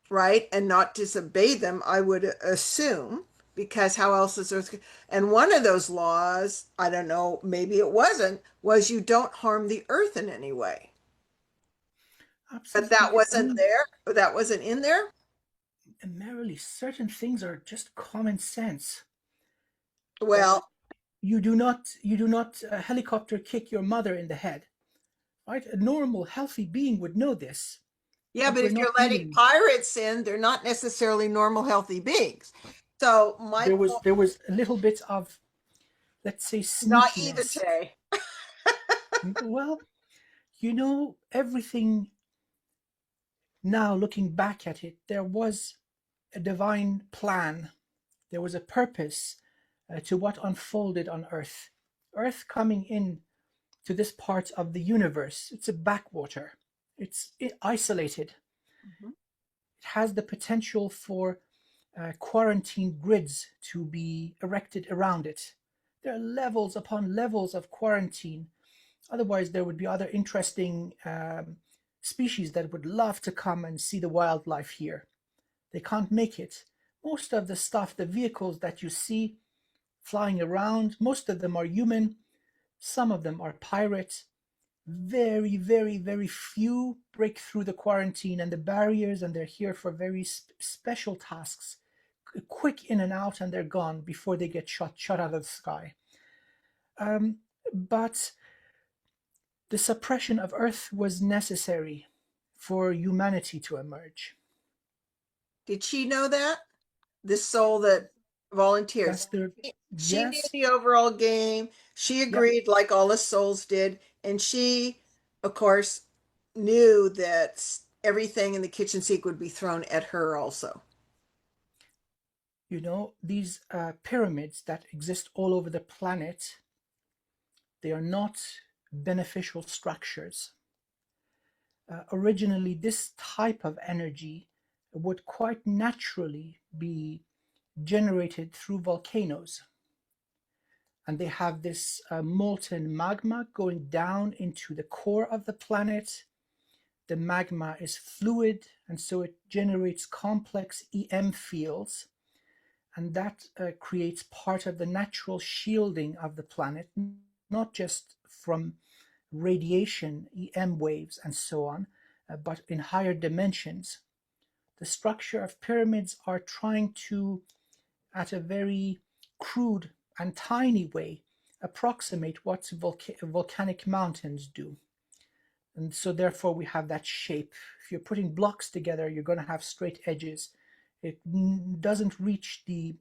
right? And not disobey them, I would assume, because how else is Earth? And one of those laws, I don't know, maybe it wasn't, was you don't harm the Earth in any way. But that Absolutely. I wasn't mean, there. That wasn't in there. merely certain things are just common sense. Well, You do not helicopter kick your mother in the head, right? A normal, healthy being would know this, yeah, but but we're if not you're letting willing. pirates in, they're not necessarily normal, healthy beings. So my There was point, there was a little bit of, let's say, sneakiness. naivete. Well, everything now looking back at it, there was a divine plan. There was a purpose to what unfolded on Earth. Earth coming in to this part of the universe, it's a backwater. It's isolated. Mhm. It has the potential for quarantine grids to be erected around it. There are levels upon levels of quarantine. Otherwise, there would be other interesting species that would love to come and see the wildlife here. They can't make it. Most of the stuff, the vehicles that you see flying around, most of them are human. Some of them are pirates. Very, very, very few break through the quarantine and the barriers, and they're here for very special tasks. Quick in and out, and they're gone before they get shot out of the sky. But the suppression of Earth was necessary for humanity to emerge. Did she know that? This soul that volunteers. That's the She knew yes, the overall game. She yeah. agreed, like all the souls did. And she, of course, knew that everything in the kitchen sink would be thrown at her also. These pyramids that exist all over the planet, they are not beneficial structures. Originally, this type of energy would quite naturally be generated through volcanoes. And they have this molten magma going down into the core of the planet. The magma is fluid, and so it generates complex EM fields. And that creates part of the natural shielding of the planet, not just from radiation, EM waves, and so on, but in higher dimensions. The structure of pyramids are trying to, at a very crude and tiny way, approximate what volcanic mountains do. And so therefore we have that shape. If you're putting blocks together, you're going to have straight edges. It doesn't reach the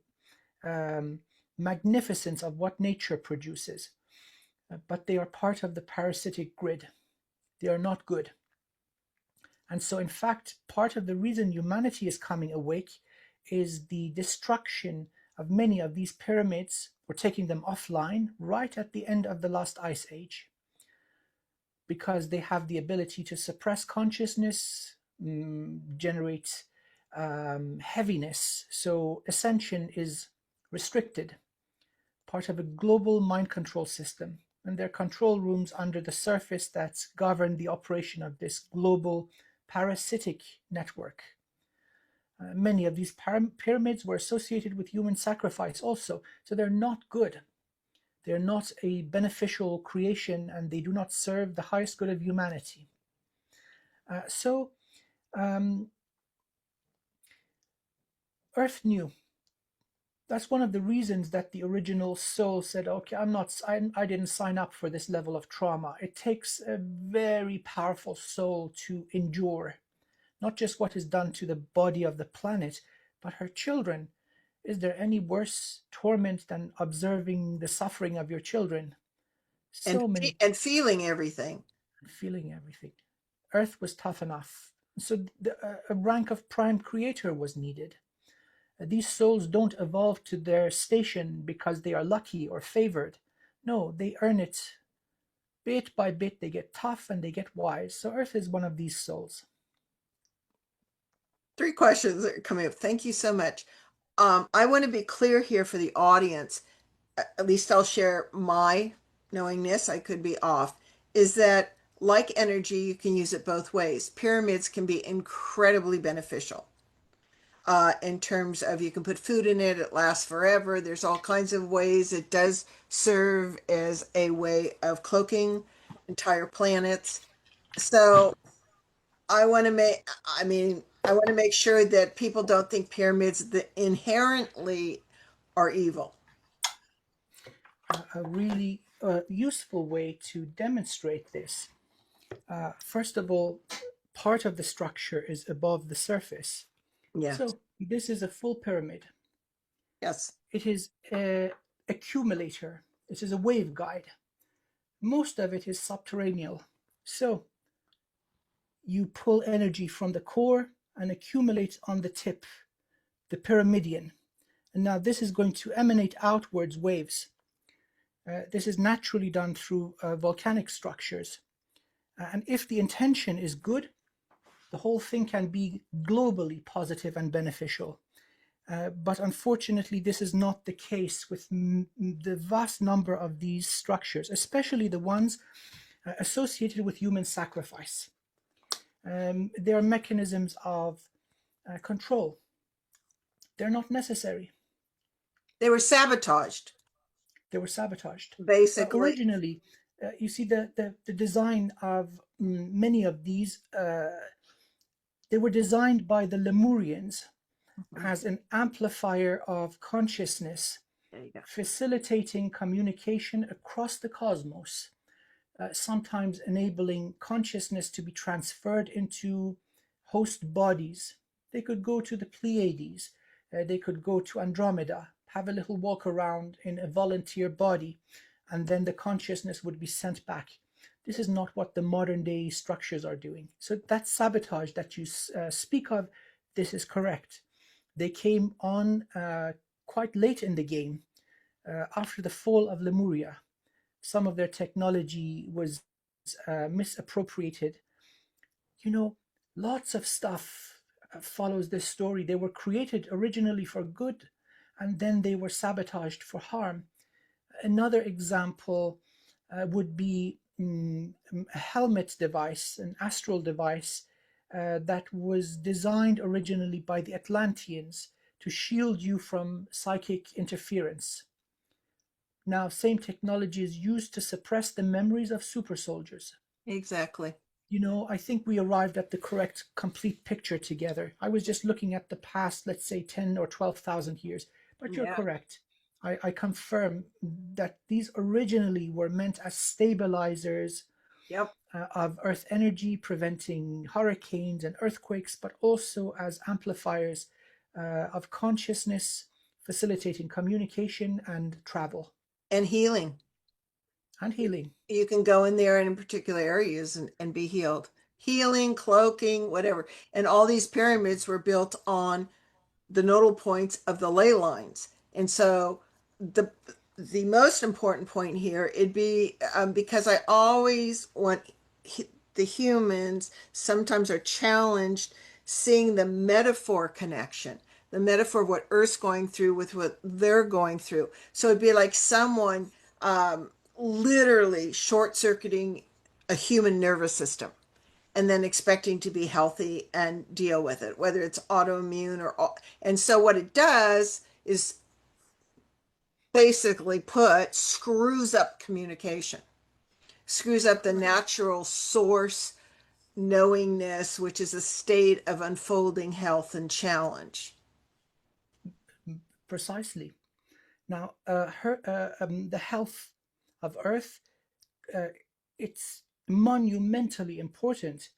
magnificence of what nature produces, but they are part of the parasitic grid. They are not good. And so, in fact, part of the reason humanity is coming awake is the destruction of many of these pyramids. We're taking them offline right at the end of the last ice age, because they have the ability to suppress consciousness, generate heaviness. So ascension is restricted, part of a global mind control system. And there are control rooms under the surface that govern the operation of this global parasitic network. Many of these pyramids were associated with human sacrifice also, so they're not good. They're not a beneficial creation, and they do not serve the highest good of humanity. Earth knew. That's one of the reasons that the original soul said, okay, I didn't sign up for this level of trauma. It takes a very powerful soul to endure not just what is done to the body of the planet, but her children. Is there any worse torment than observing the suffering of your children? And feeling everything. Feeling everything. Earth was tough enough. So a rank of prime creator was needed. These souls don't evolve to their station because they are lucky or favored. No, they earn it. Bit by bit, they get tough and they get wise. So Earth is one of these souls. 3 questions are coming up. Thank you so much. I want to be clear here for the audience. At least I'll share my knowingness. I could be off. Is that like energy, you can use it both ways. Pyramids can be incredibly beneficial. In terms of you can put food in it, it lasts forever. There's all kinds of ways. It does serve as a way of cloaking entire planets. So I want to make sure that people don't think pyramids that inherently are evil. A really useful way to demonstrate this. First of all, part of the structure is above the surface. Yeah. So this is a full pyramid. Yes. It is an accumulator. It is a waveguide. Most of it is subterranean. So you pull energy from the core and accumulate on the tip, the pyramidion. And now this is going to emanate outwards waves. This is naturally done through volcanic structures. And if the intention is good, the whole thing can be globally positive and beneficial. But unfortunately, this is not the case with the vast number of these structures, especially the ones associated with human sacrifice. They are mechanisms of control. They're not necessary. They were sabotaged. They were sabotaged. Basically. Originally, you see the design of many of these, they were designed by the Lemurians as an amplifier of consciousness, facilitating communication across the cosmos, sometimes enabling consciousness to be transferred into host bodies. They could go to the Pleiades, they could go to Andromeda, have a little walk around in a volunteer body, and then the consciousness would be sent back. This is not what the modern day structures are doing. So that sabotage that you speak of, this is correct. They came on quite late in the game, after the fall of Lemuria. Some of their technology was misappropriated. You know, lots of stuff follows this story. They were created originally for good, and then they were sabotaged for harm. Another example would be a helmet device, an astral device that was designed originally by the Atlanteans to shield you from psychic interference. Now, same technology is used to suppress the memories of super soldiers. Exactly. I think we arrived at the correct, complete picture together. I was just looking at the past, let's say 10 or 12,000 years, but you're Yeah. correct. I confirm that these originally were meant as stabilizers Yep. of earth energy, preventing hurricanes and earthquakes, but also as amplifiers of consciousness, facilitating communication and travel And healing. and healing. You can go in there in particular areas and be healed. Healing, cloaking, whatever. And all these pyramids were built on the nodal points of the ley lines. And so the most important point here, it'd be because I always want the humans sometimes are challenged seeing the metaphor connection, the metaphor of what Earth's going through with what they're going through. So it'd be like someone literally short circuiting a human nervous system and then expecting to be healthy and deal with it, whether it's autoimmune or. And so what it does is basically put screws up communication, screws up the natural source knowingness, which is a state of unfolding health and challenge. Precisely. Now, the health of Earth, uh, it's monumentally important.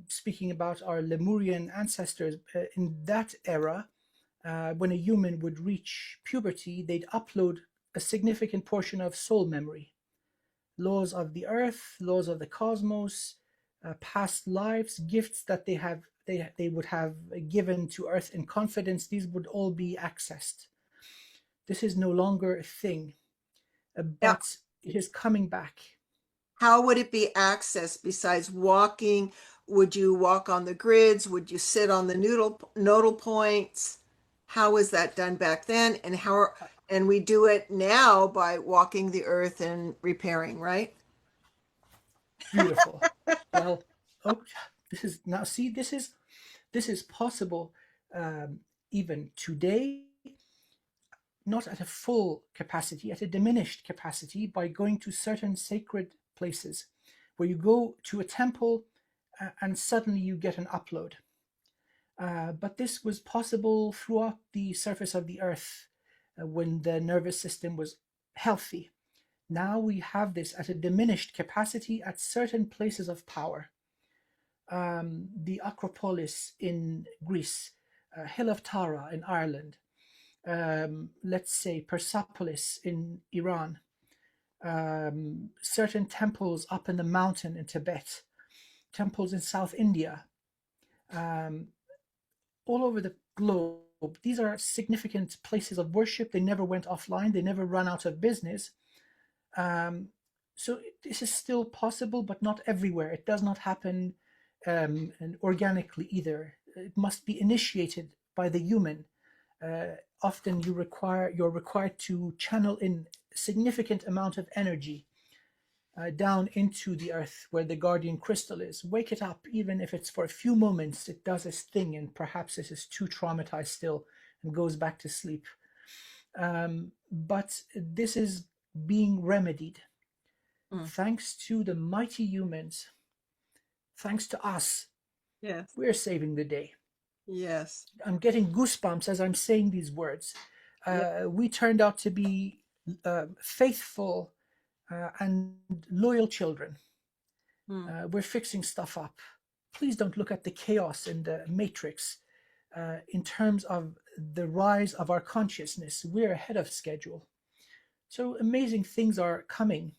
Speaking about our Lemurian ancestors, in that era, when a human would reach puberty, they'd upload a significant portion of soul memory, laws of the earth, laws of the cosmos, past lives, gifts that they would have given to earth in confidence. These would all be accessed. This is no longer a thing, Yeah. but it is coming back. How would it be accessed besides walking? Would you walk on the grids? Would you sit on the nodal points? How was that done back then? And we do it now by walking the earth and repairing, right? Beautiful. Well, oh, this is now see this is possible even today, not at a full capacity, at a diminished capacity, by going to certain sacred places where you go to a temple and suddenly you get an upload. But this was possible throughout the surface of the earth when the nervous system was healthy. Now we have this at a diminished capacity at certain places of power. The Acropolis in Greece, Hill of Tara in Ireland, let's say Persepolis in Iran, certain temples up in the mountain in Tibet, temples in South India, um, all over the globe. These are significant places of worship. They never went offline, they never run out of business. Um, so this is still possible, but not everywhere. It does not happen and organically either. It must be initiated by the human. Often you're required to channel in significant amount of energy down into the earth where the guardian crystal is. Wake it up, even if it's for a few moments. It does its thing, and perhaps it is too traumatized still and goes back to sleep. But this is being remedied Mm. thanks to the mighty humans, thanks to us. Yes. We're saving the day. Yes. I'm getting goosebumps as I'm saying these words. Yep. We turned out to be faithful and loyal children. Mm. We're fixing stuff up. Please don't look at the chaos in the matrix. In terms of the rise of our consciousness, we're ahead of schedule. So amazing things are coming,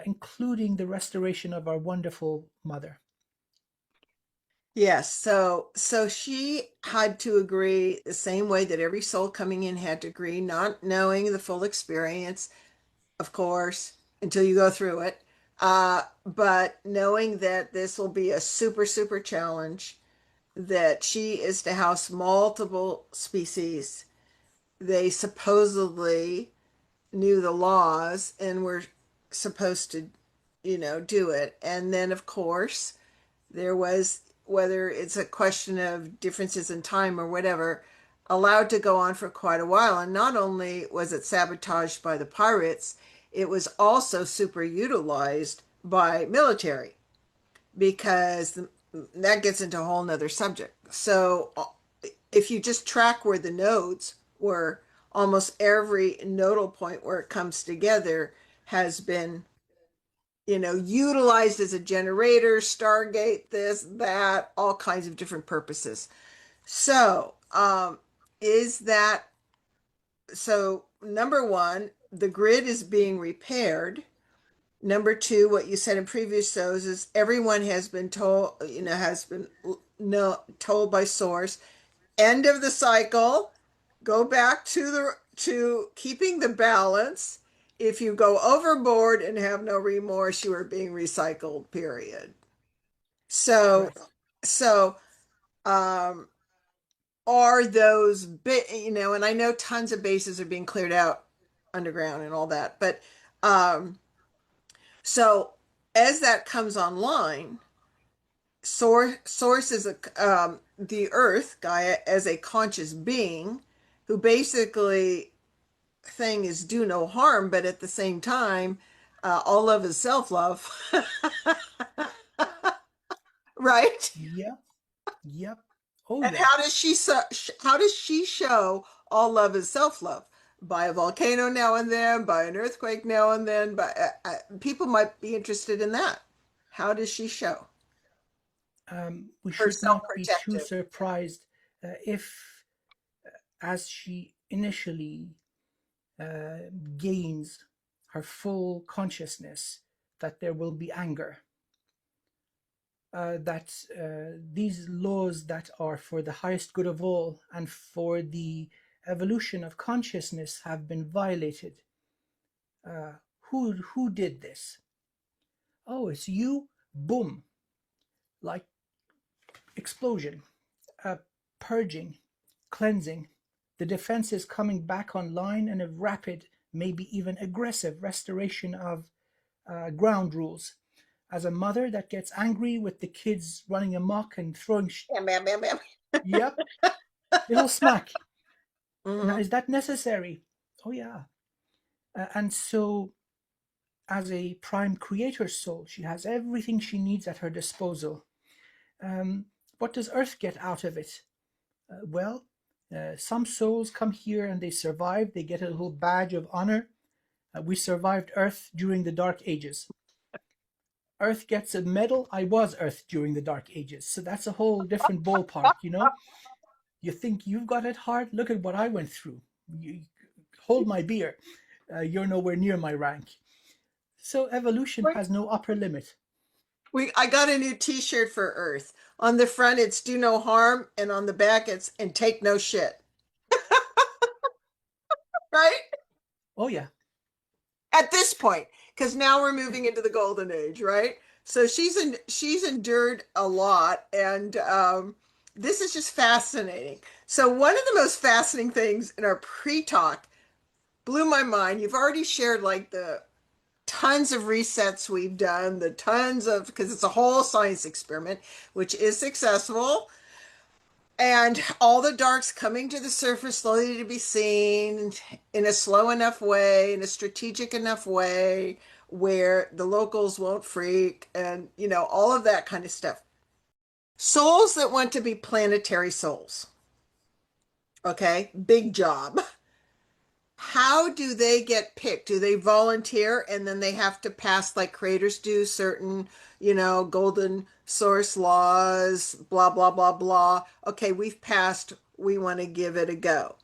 including the restoration of our wonderful mother. Yes. So she had to agree the same way that every soul coming in had to agree, not knowing the full experience, of course, until you go through it. But knowing that this will be a super, super challenge, that she is to house multiple species. They supposedly knew the laws and were supposed to, do it. And then, of course, there was, whether it's a question of differences in time or whatever, allowed to go on for quite a while. And not only was it sabotaged by the pirates, it was also super utilized by military because that gets into a whole nother subject. So if you just track where the nodes were, almost every nodal point where it comes together has been, utilized as a generator, Stargate, this, that, all kinds of different purposes. So, is that so? Number one, the grid is being repaired. Number two, what you said in previous shows is everyone has been told, has been no told by source, end of the cycle, go back to keeping the balance. If you go overboard and have no remorse, you are being recycled, period. So, Correct. so, um, are those bit, and I know tons of bases are being cleared out underground and all that, but, so as that comes online, source is the earth Gaia as a conscious being who basically thing is do no harm, but at the same time, all love is self-love. Right? Yep. Yep. Oh, And yeah. how does she show all love is self-love? By a volcano now and then, by an earthquake now and then, but people might be interested in that. How does she show We her should not be too self-protective? surprised if, as she initially gains her full consciousness, that there will be anger. That these laws that are for the highest good of all and for the evolution of consciousness have been violated. Who did this? Oh, it's you. Boom! Like explosion, purging, cleansing. The defenses coming back online and a rapid, maybe even aggressive restoration of ground rules. As a mother that gets angry with the kids running amok and throwing, Bam, bam, bam, bam. yep, little smack. Now, Mm-hmm. is that necessary? Oh, yeah. And so, as a prime creator soul, she has everything she needs at her disposal. Um, what does Earth get out of it? Well, some souls come here and they survive. They get a little badge of honor. We survived Earth during the Dark Ages. Earth gets a medal. I was Earth during the Dark Ages. So that's a whole different ballpark, you know? You think you've got it hard? Look at what I went through. You, hold my beer. You're nowhere near my rank. So evolution has no upper limit. I got a new T-shirt for Earth. On the front, it's "Do no harm," and on the back, it's "And take no shit." Right? Oh, yeah. At this point, because now we're moving into the golden age, right? So she's endured a lot, and this is just fascinating. So one of the most fascinating things in our pre-talk blew my mind. You've already shared like the tons of resets we've done, the tons of because it's a whole science experiment, which is successful. And all the darks coming to the surface slowly to be seen in a slow enough way, in a strategic enough way where the locals won't freak and, all of that kind of stuff. Souls that want to be planetary souls. Okay. Big job. How do they get picked? Do they volunteer and then they have to pass, like creators do, certain, golden source laws, blah, blah, blah, blah. Okay, we've passed. We want to give it a go.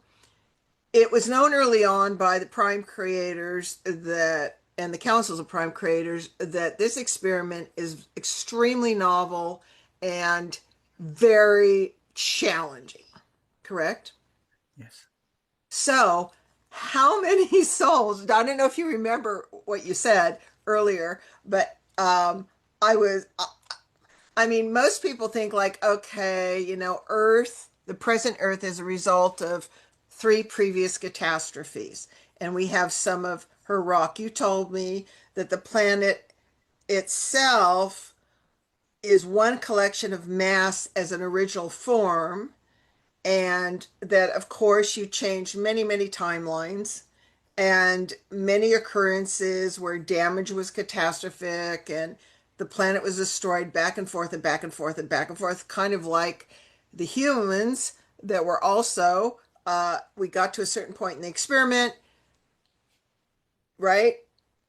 It was known early on by the prime creators and the councils of prime creators that this experiment is extremely novel and very challenging. Correct? Yes. So, how many souls? I don't know if you remember what you said earlier, but I was, I mean, most people think like, okay, Earth, the present Earth is a result of three previous catastrophes, and we have some of her rock. You told me that the planet itself is one collection of mass as an original form, and that, of course, you changed many, many timelines and many occurrences where damage was catastrophic and the planet was destroyed back and forth and back and forth and back and forth, kind of like the humans that were also, we got to a certain point in the experiment, right?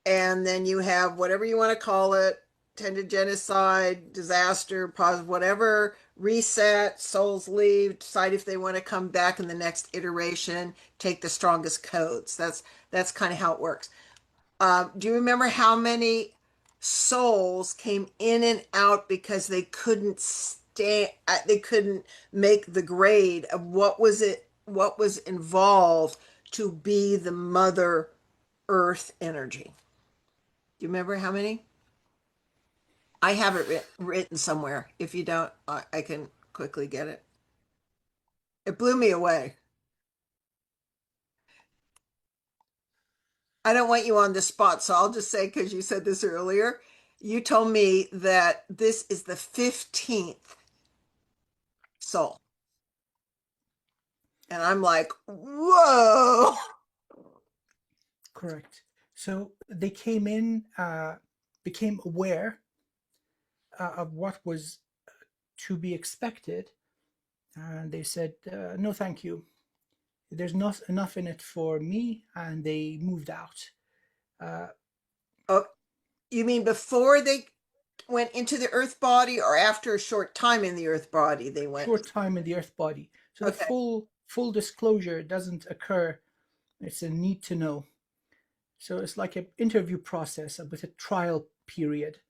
And then you have whatever you want to call it, tended genocide, disaster, pause, whatever, reset, souls leave, decide if they want to come back in the next iteration, take the strongest codes. That's kind of how it works. Do you remember how many souls came in and out because they couldn't stay, they couldn't make the grade of what was involved to be the mother earth energy? Do you remember how many? I have it written somewhere. If you don't, I can quickly get it. It blew me away. I don't want you on the spot, so I'll just say, because you said this earlier, you told me that this is the 15th soul. And I'm like, whoa. Correct. So they came in, became aware of what was to be expected, and they said, no, thank you. There's not enough in it for me, and they moved out. Oh, you mean before they went into the earth body or after a short time in the earth body they went? Short time in the earth body. So the Okay. full disclosure doesn't occur. It's a need to know. So it's like an interview process with a trial period.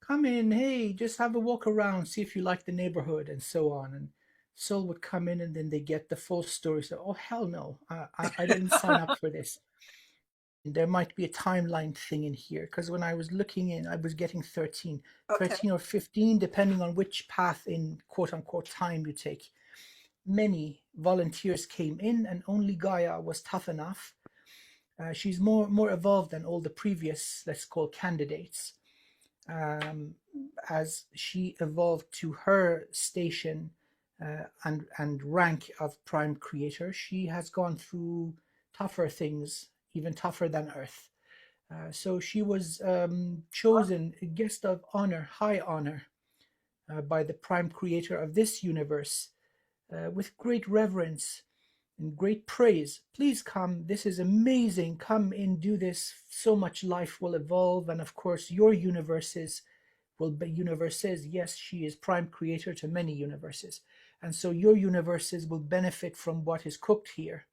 Come in, hey, just have a walk around, see if you like the neighborhood, and so on. And soul would come in, and then they get the full story. So, oh hell no, I didn't sign up for this. There might be a timeline thing in here, because when I was looking in, I was getting 13, Okay. 13 or 15, depending on which path in quote unquote time you take. Many volunteers came in, and only Gaia was tough enough. She's more evolved than all the previous, let's call, candidates. Um, as she evolved to her station and rank of prime creator, she has gone through tougher things, even tougher than Earth. So she was chosen a guest of honor, high honor, by the prime creator of this universe, with great reverence and great praise. Please come. This is amazing. Come in, do this. So much life will evolve. And of course, your universes will be universes. Yes, she is prime creator to many universes. And so your universes will benefit from what is cooked here,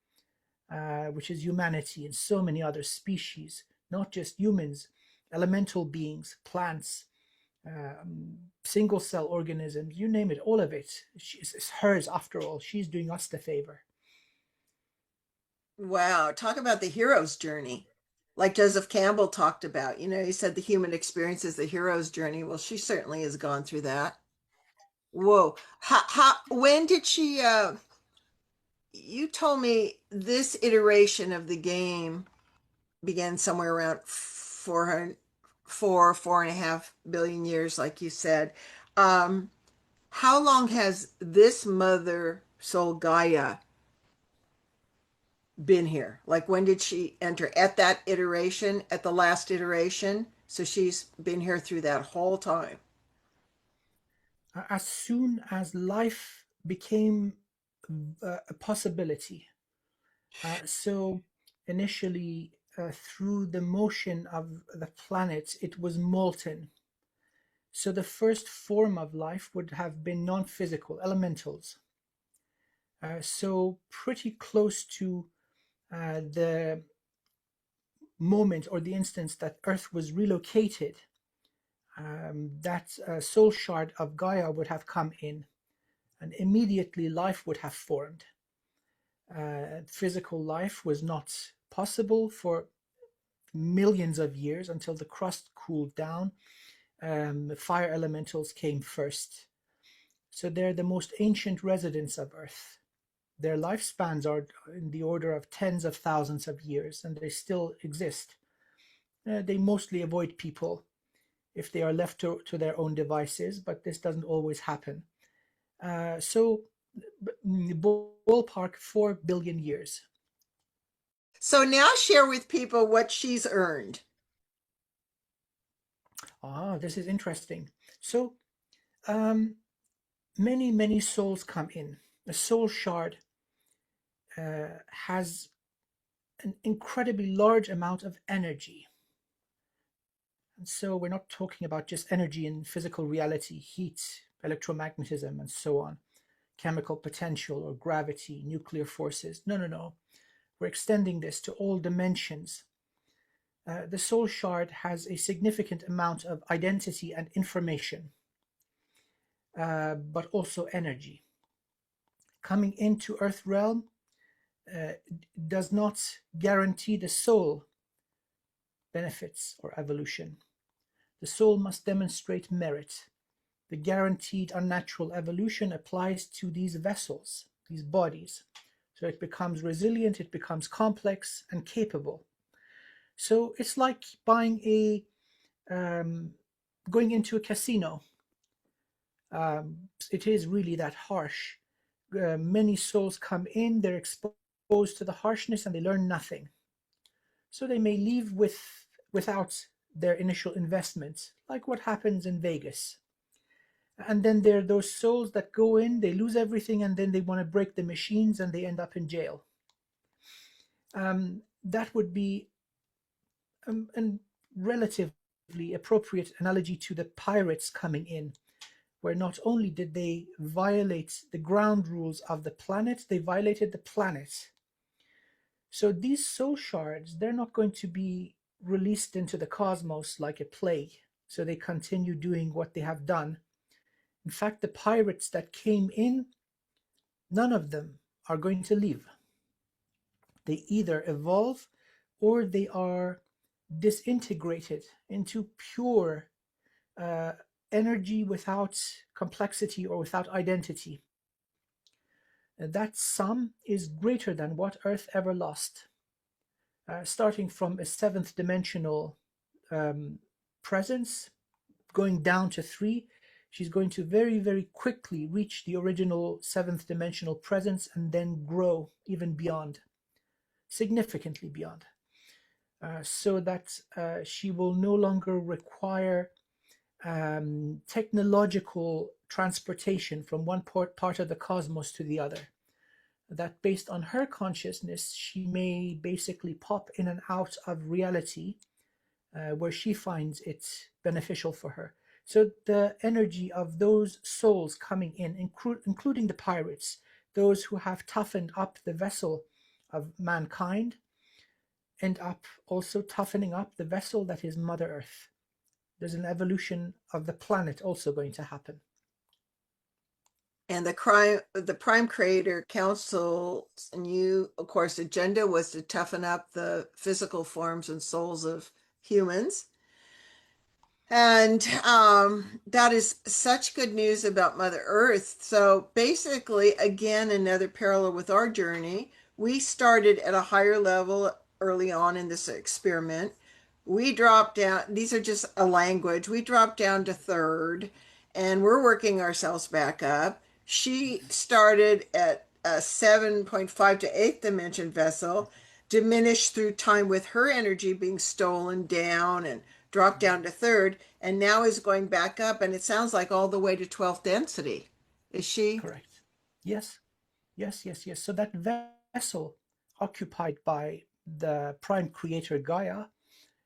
which is humanity and so many other species, not just humans, elemental beings, plants, single cell organisms, you name it, all of it. It's hers after all. She's doing us the favor. Wow. Talk about the hero's journey. Like Joseph Campbell talked about, he said the human experience is the hero's journey. Well, she certainly has gone through that. Whoa. When did she, you told me this iteration of the game began somewhere around 4.5 billion years, like you said. Um, how long has this mother soul Gaia been here? Like, when did she enter? At that iteration, at the last iteration? So she's been here through that whole time. As soon as life became a possibility, so initially, through the motion of the planets, it was molten. So the first form of life would have been non-physical elementals. So pretty close to the moment or the instance that Earth was relocated, that soul shard of Gaia would have come in, and immediately life would have formed. Physical life was not possible for millions of years until the crust cooled down. Fire elementals came first. So they're the most ancient residents of Earth. Their lifespans are in the order of tens of thousands of years, and they still exist. They mostly avoid people if they are left to their own devices, but this doesn't always happen. So ballpark 4 billion years. So now share with people what she's earned. This is interesting. So many souls come in. A soul shard has an incredibly large amount of energy. And so we're not talking about just energy in physical reality, heat, electromagnetism, and so on, chemical potential or gravity, nuclear forces. No. We're extending this to all dimensions. The soul shard has a significant amount of identity and information, but also energy. Coming into Earth realm does not guarantee the soul benefits or evolution. The soul must demonstrate merit. The guaranteed unnatural evolution applies to these vessels, these bodies. So it becomes resilient, it becomes complex and capable. So it's like buying going into a casino. It is really that harsh. Many souls come in, they're exposed to the harshness and they learn nothing. So they may leave without their initial investment, like what happens in Vegas. And then there are those souls that go in, they lose everything, and then they want to break the machines and they end up in jail. That would be a relatively appropriate analogy to the pirates coming in, where not only did they violate the ground rules of the planet, they violated the planet. So these soul shards, they're not going to be released into the cosmos like a plague. So they continue doing what they have done. In fact, the pirates that came in, none of them are going to leave. They either evolve or they are disintegrated into pure energy without complexity or without identity. That sum is greater than what Earth ever lost. Starting from a seventh dimensional presence, going down to 3, she's going to very, very quickly reach the original seventh dimensional presence and then grow even beyond, significantly beyond, so that she will no longer require technological transportation from one part of the cosmos to the other. That based on her consciousness, she may basically pop in and out of reality where she finds it beneficial for her. So the energy of those souls coming in, including the pirates, those who have toughened up the vessel of mankind, end up also toughening up the vessel that is Mother Earth. There's an evolution of the planet also going to happen. And the Prime Creator Council's new, of course, agenda was to toughen up the physical forms and souls of humans. And that is such good news about Mother Earth. So basically, again, another parallel with our journey. We started at a higher level early on in this experiment. We dropped down, these are just a language, we dropped down to 3rd, and we're working ourselves back up. She started at a 7.5 to 8th dimension vessel, diminished through time with her energy being stolen down and dropped down to 3rd, and now is going back up, and it sounds like all the way to 12th density. Is she? Correct. Yes. So that vessel occupied by the Prime Creator Gaia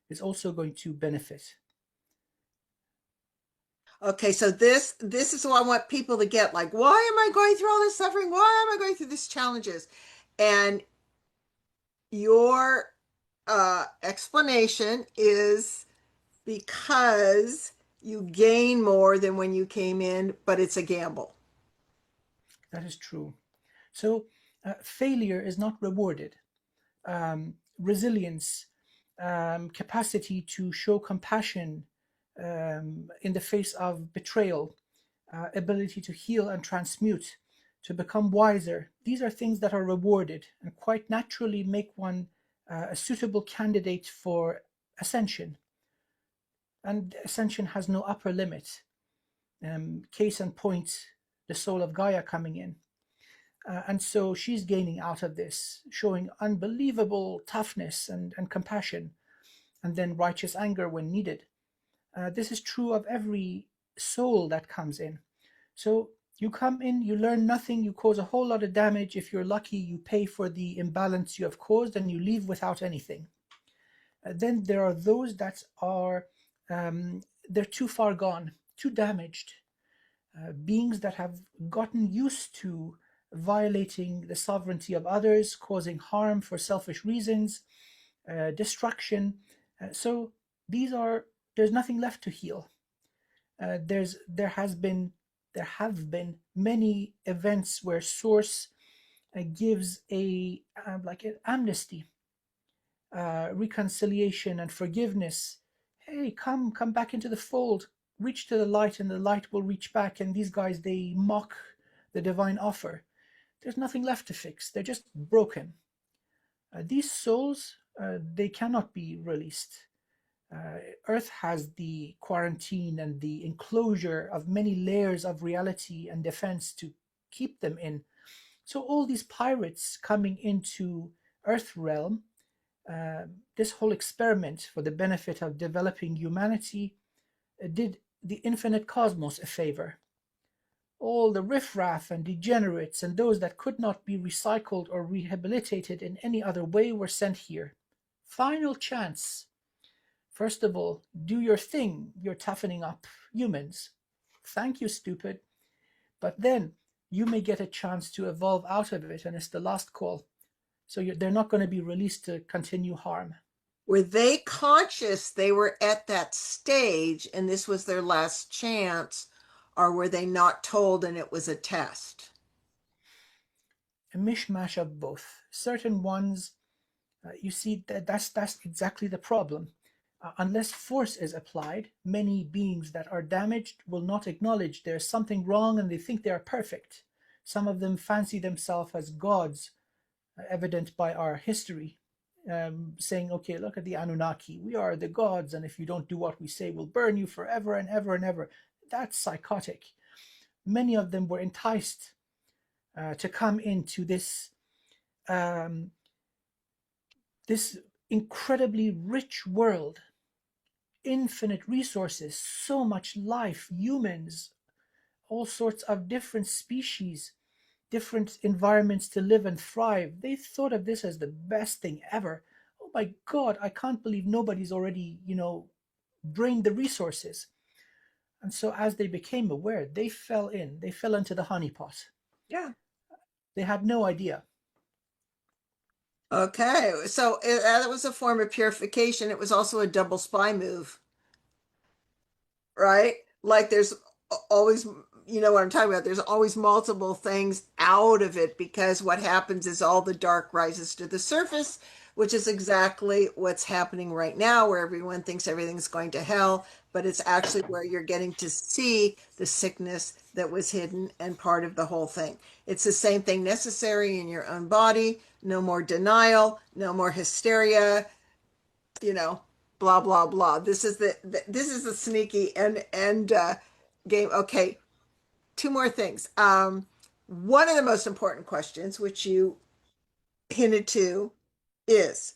is also going to benefit. Okay, so this is what I want people to get. Like, why am I going through all this suffering? Why am I going through these challenges? And your explanation is because you gain more than when you came in, but it's a gamble. That is true. So failure is not rewarded. Resilience, capacity to show compassion in the face of betrayal, ability to heal and transmute, to become wiser. These are things that are rewarded and quite naturally make one a suitable candidate for ascension. And ascension has no upper limit. Case in point, the soul of Gaia coming in. And so she's gaining out of this, showing unbelievable toughness and compassion, and then righteous anger when needed. This is true of every soul that comes in. So you come in, you learn nothing, you cause a whole lot of damage. If you're lucky, you pay for the imbalance you have caused and you leave without anything. Then there are those that are, they're too far gone, too damaged. Beings that have gotten used to violating the sovereignty of others, causing harm for selfish reasons, destruction. So these are, there's nothing left to heal. There have been many events where Source gives a like an amnesty, reconciliation, and forgiveness. Hey, come back into the fold. Reach to the light, and the light will reach back. And these guys, they mock the divine offer. There's nothing left to fix. They're just broken. These souls, they cannot be released. Earth has the quarantine and the enclosure of many layers of reality and defense to keep them in. So all these pirates coming into Earth realm, this whole experiment for the benefit of developing humanity, did the infinite cosmos a favor. All the riffraff and degenerates and those that could not be recycled or rehabilitated in any other way were sent here. Final chance. First of all, do your thing. You're toughening up humans. Thank you, stupid. But then you may get a chance to evolve out of it, and it's the last call. So they're not going to be released to continue harm. Were they conscious they were at that stage and this was their last chance, or were they not told and it was a test? A mishmash of both. Certain ones, you see, that's exactly the problem. Unless force is applied, many beings that are damaged will not acknowledge there's something wrong and they think they are perfect. Some of them fancy themselves as gods, evident by our history, saying, okay, look at the Anunnaki. We are the gods, and if you don't do what we say, we'll burn you forever and ever and ever. That's psychotic. Many of them were enticed to come into this this incredibly rich world, infinite resources, so much life, humans, all sorts of different species, different environments to live and thrive. They thought of this as the best thing ever. Oh my God, I can't believe nobody's already, drained the resources. And so as they became aware, they fell into the honeypot. Yeah. They had no idea. Okay, so that was a form of purification. It was also a double spy move, right? Like there's always, you know what I'm talking about, there's always multiple things out of it because what happens is all the dark rises to the surface, which is exactly what's happening right now, where everyone thinks everything's going to hell, but it's actually where you're getting to see the sickness that was hidden and part of the whole thing. It's the same thing necessary in your own body. No more denial, no more hysteria, blah blah blah. This is the sneaky and game. Okay, two more things. One of the most important questions, which you hinted to, is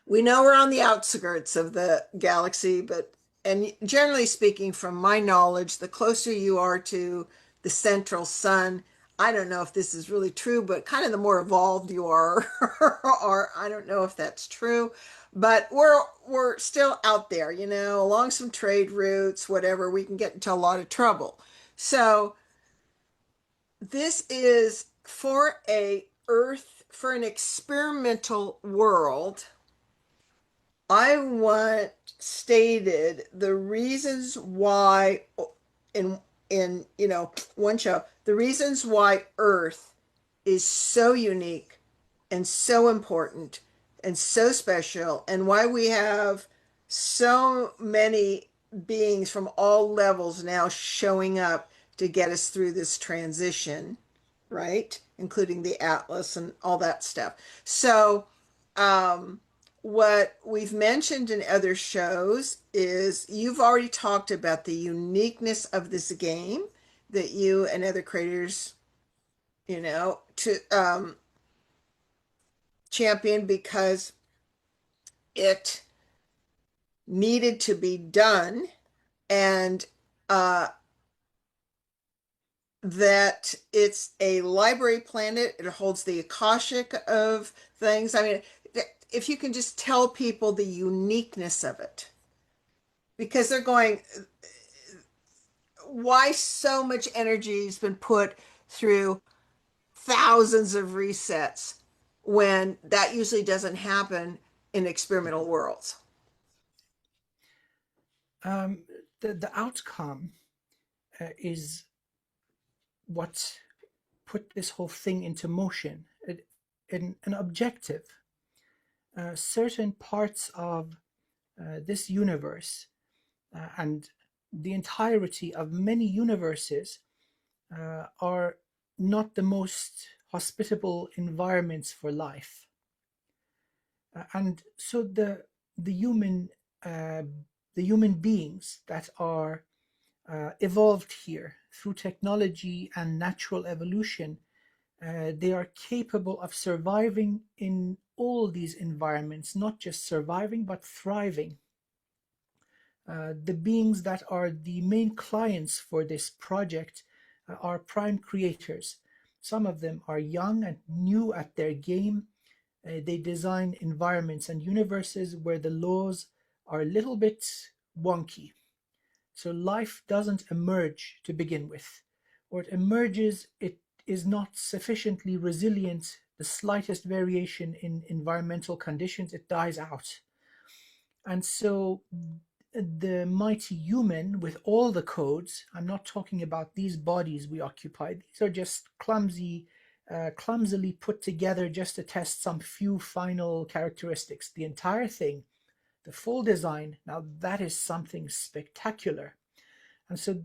we know we're on the outskirts of the galaxy, and generally speaking, from my knowledge, the closer you are to the central sun, I don't know if this is really true, but kind of the more evolved you are, or I don't know if that's true, but we're still out there, along some trade routes, whatever, we can get into a lot of trouble. So this is for for an experimental world. I want stated the reasons why in one show, the reasons why Earth is so unique and so important and so special, and why we have so many beings from all levels now showing up to get us through this transition, right? Including the Atlas and all that stuff. So, what we've mentioned in other shows is you've already talked about the uniqueness of this game that you and other creators to champion because it needed to be done, and that it's a library planet. It holds the Akashic of things. I mean, if you can just tell people the uniqueness of it, because they're going, why so much energy has been put through thousands of resets when that usually doesn't happen in experimental worlds? Um, the outcome is what put this whole thing into motion. An objective. Certain parts of this universe and the entirety of many universes are not the most hospitable environments for life. And so the human uh, the human beings that are evolved here through technology and natural evolution, they are capable of surviving in all these environments, not just surviving but thriving. The beings that are the main clients for this project are prime creators. Some of them are young and new at their game. They design environments and universes where the laws are a little bit wonky. So life doesn't emerge to begin with. Or it emerges, it is not sufficiently resilient. The slightest variation in environmental conditions, it dies out. And so the mighty human with all the codes, I'm not talking about these bodies we occupy, these are just clumsily put together just to test some few final characteristics. The entire thing, the full design, now that is something spectacular. And so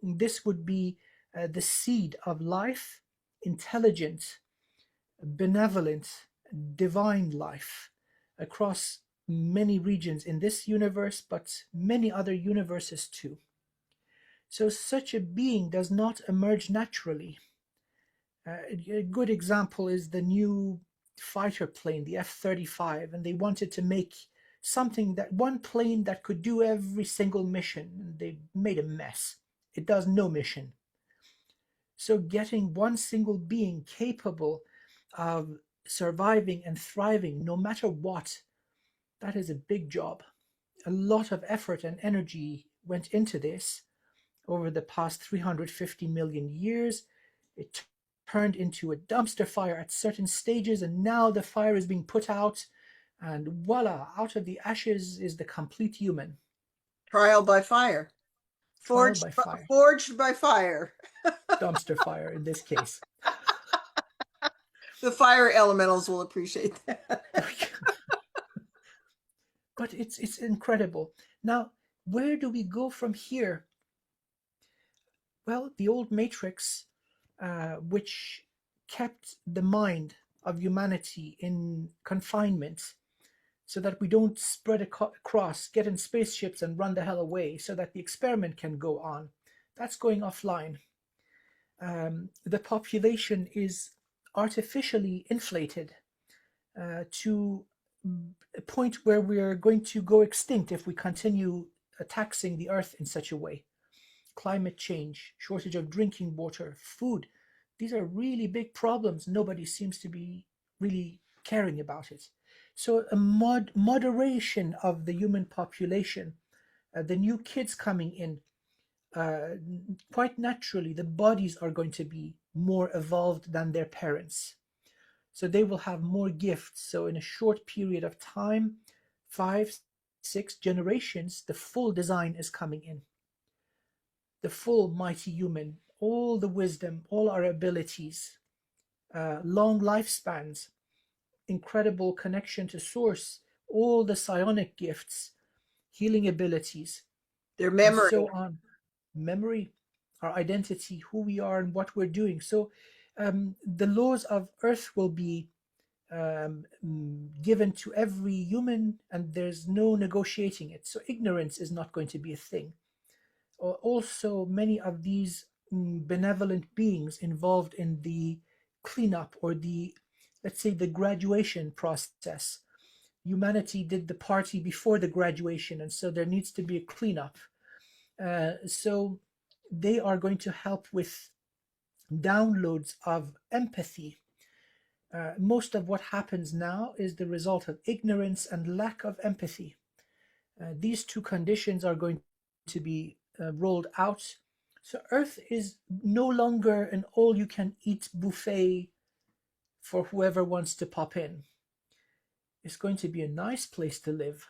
this would be the seed of life, intelligent, benevolent, divine life across many regions in this universe, but many other universes too. So such a being does not emerge naturally. A good example is the new fighter plane, the F-35, and they wanted to make something, that one plane that could do every single mission, and they made a mess. It does no mission. So getting one single being capable of surviving and thriving no matter what, that is a big job. A lot of effort and energy went into this over the past 350 million years. It turned into a dumpster fire at certain stages, and now the fire is being put out, and voila, out of the ashes is the complete human. Trial by fire, Trial forged by fire. forged by fire. Dumpster fire in this case. The fire elementals will appreciate that. But it's incredible. Now, where do we go from here? Well, the old matrix, which kept the mind of humanity in confinement so that we don't spread across, get in spaceships and run the hell away so that the experiment can go on, that's going offline. The population is artificially inflated to a point where we are going to go extinct if we continue taxing the earth in such a way. Climate change, shortage of drinking water, food, these are really big problems. Nobody seems to be really caring about it. So a moderation of the human population, the new kids coming in, quite naturally, the bodies are going to be more evolved than their parents. So they will have more gifts. So in a short period of time, 5, 6 generations, the full design is coming in. The full mighty human, all the wisdom, all our abilities, long lifespans, incredible connection to source, all the psionic gifts, healing abilities, Their and memory. so on. Memory, our identity, who we are, and what we're doing. So the laws of Earth will be given to every human, and there's no negotiating it. So ignorance is not going to be a thing. Also, many of these benevolent beings involved in the cleanup, or the, let's say, the graduation process. Humanity did the party before the graduation, and so there needs to be a cleanup. So they are going to help with downloads of empathy. Most of what happens now is the result of ignorance and lack of empathy. These two conditions are going to be rolled out. So Earth is no longer an all you can eat buffet for whoever wants to pop in. It's going to be a nice place to live.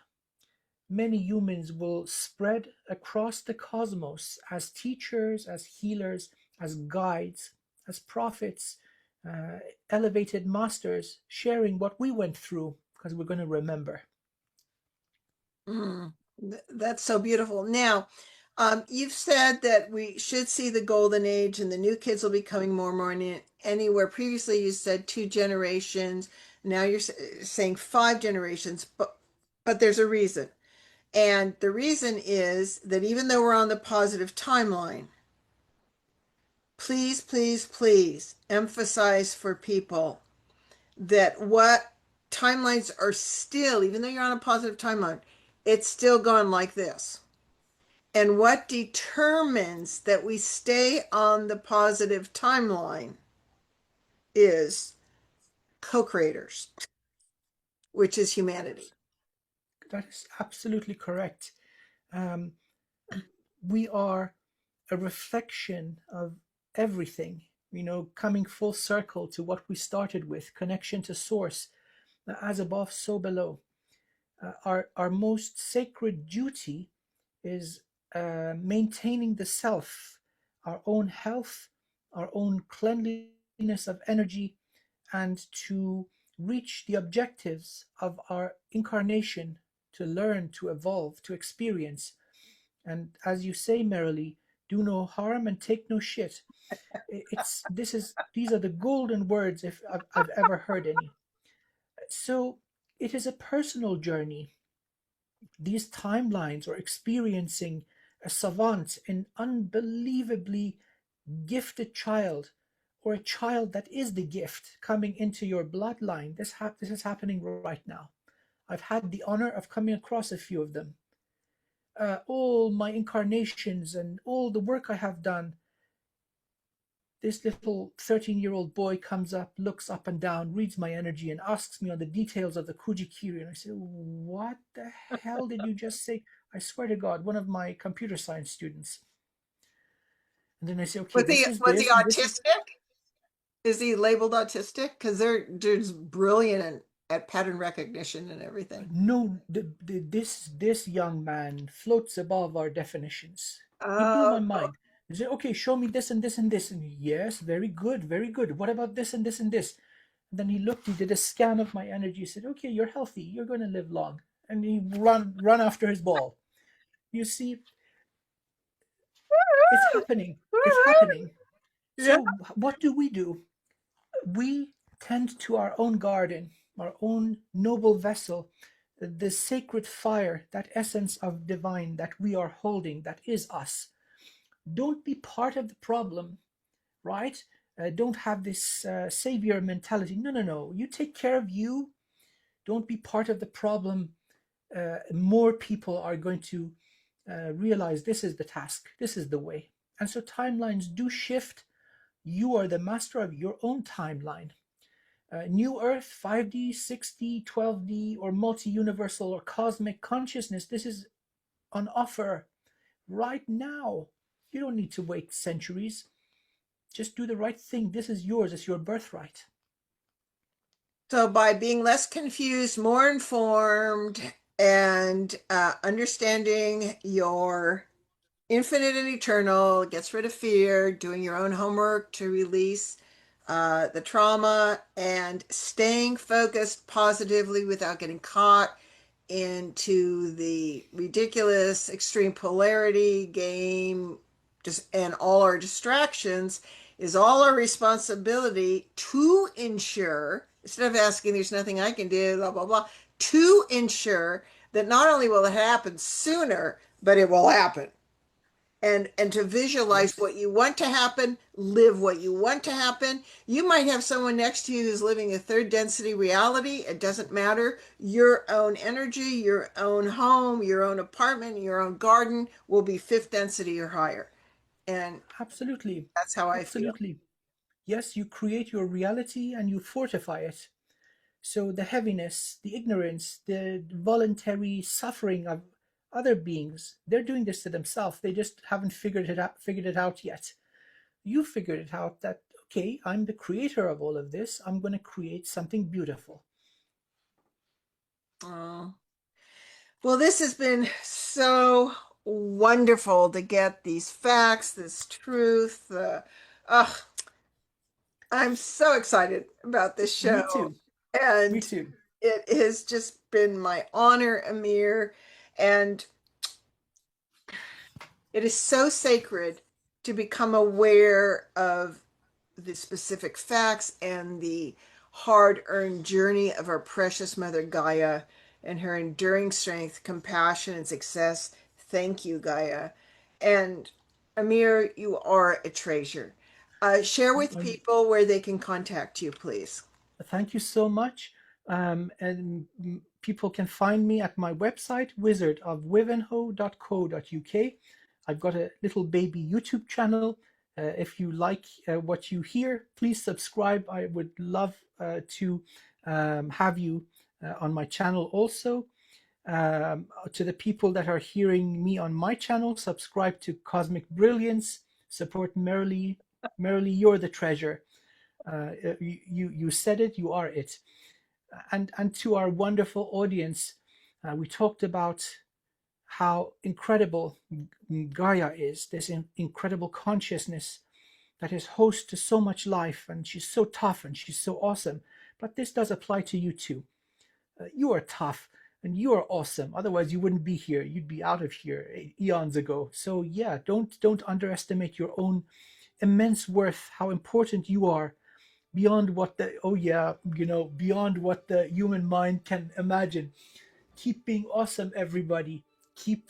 Many humans will spread across the cosmos as teachers, as healers, as guides, as prophets, elevated masters, sharing what we went through, because we're going to remember. That's so beautiful. Now, you've said that we should see the golden age and the new kids will be coming more and more in anywhere. Previously, you said 2 generations. Now you're saying 5 generations, but there's a reason. And the reason is that even though we're on the positive timeline, please, please, please emphasize for people that what timelines are still, even though you're on a positive timeline, it's still going like this. And what determines that we stay on the positive timeline is co-creators, which is humanity. That is absolutely correct. We are a reflection of everything, coming full circle to what we started with, connection to source, as above, so below. Our most sacred duty is maintaining the self, our own health, our own cleanliness of energy, and to reach the objectives of our incarnation, to learn, to evolve, to experience. And as you say merrily, do no harm and take no shit. These are the golden words if I've ever heard any. So it is a personal journey. These timelines are experiencing a savant, an unbelievably gifted child, or a child that is the gift coming into your bloodline. This is happening right now. I've had the honor of coming across a few of them. All my incarnations and all the work I have done, this little 13-year-old boy comes up, looks up and down, reads my energy, and asks me on the details of the Kuji-Kiri. And I say, what the hell did you just say? I swear to God, one of my computer science students. And then I say, okay, Was he this is was he this, and this is. autistic? Is he labeled autistic? Because they're just brilliant at pattern recognition and everything. No, this young man floats above our definitions. He blew my Oh, mind. He said, okay, show me this and this and this. And yes, very good, very good. What about this and this and this? And then he looked, he did a scan of my energy. He said, okay, you're healthy. You're going to live long. And he run after his ball. You see, it's happening. It's happening. yeah. So what do? We tend to our own garden, our own noble vessel, the sacred fire, that essence of divine that we are holding, that is us. Don't be part of the problem, right? Don't have this savior mentality. No, no, no. You take care of you. Don't be part of the problem. More people are going to realize this is the task, this is the way. And so timelines do shift. You are the master of your own timeline. New Earth, 5D, 6D, 12D, or multi universal or cosmic consciousness, this is on offer right now. You don't need to wait centuries. Just do the right thing. This is yours, it's your birthright. So by being less confused, more informed, and understanding your infinite and eternal, gets rid of fear, doing your own homework to release the trauma, and staying focused positively without getting caught into the ridiculous extreme polarity game, just and all our distractions is all our responsibility to ensure, instead of asking there's nothing I can do, blah blah blah, to ensure that not only will it happen sooner, but it will happen. and to visualize Yes, what you want to happen, live what you want to happen. You might have someone next to you who's living a third density reality. It doesn't matter. Your own energy, your own home, your own apartment, your own garden will be fifth density or higher. And absolutely. that's how I feel. Absolutely. Yes, you create your reality and you fortify it. So the heaviness, the ignorance, the voluntary suffering of other beings, they're doing this to themselves. They just haven't figured it out yet. You figured it out that okay, I'm the creator of all of this. I'm going to create something beautiful. Oh. Well, this has been so wonderful to get these facts, this truth. Ugh, I'm so excited about this Me show. too. Me And too. it has just been my honor, Amir. And it is so sacred to become aware of the specific facts and the hard earned journey of our precious Mother Gaia and her enduring strength, compassion, and success. Thank you, Gaia. And Amir, you are a treasure. Share with Um, people where they can contact you, please. Thank you so much. And people can find me at my website, wizardofwivenhoe.co.uk. I've got a little baby YouTube channel. If you like what you hear, please subscribe. I would love to have you on my channel also. To the people that are hearing me on my channel, subscribe to Cosmic Brilliance. Support Merrily. Merrily, you're the treasure. You said it, you are it. And to our wonderful audience, we talked about how incredible Gaia is, this incredible consciousness that is host to so much life, and she's so tough and she's so awesome. But this does apply to you too. You are tough and you are awesome. Otherwise, you wouldn't be here. You'd be out of here eons ago. So yeah, don't underestimate your own immense worth, how important you are beyond what the oh yeah beyond what the human mind can imagine. Keep being awesome, everybody. Keep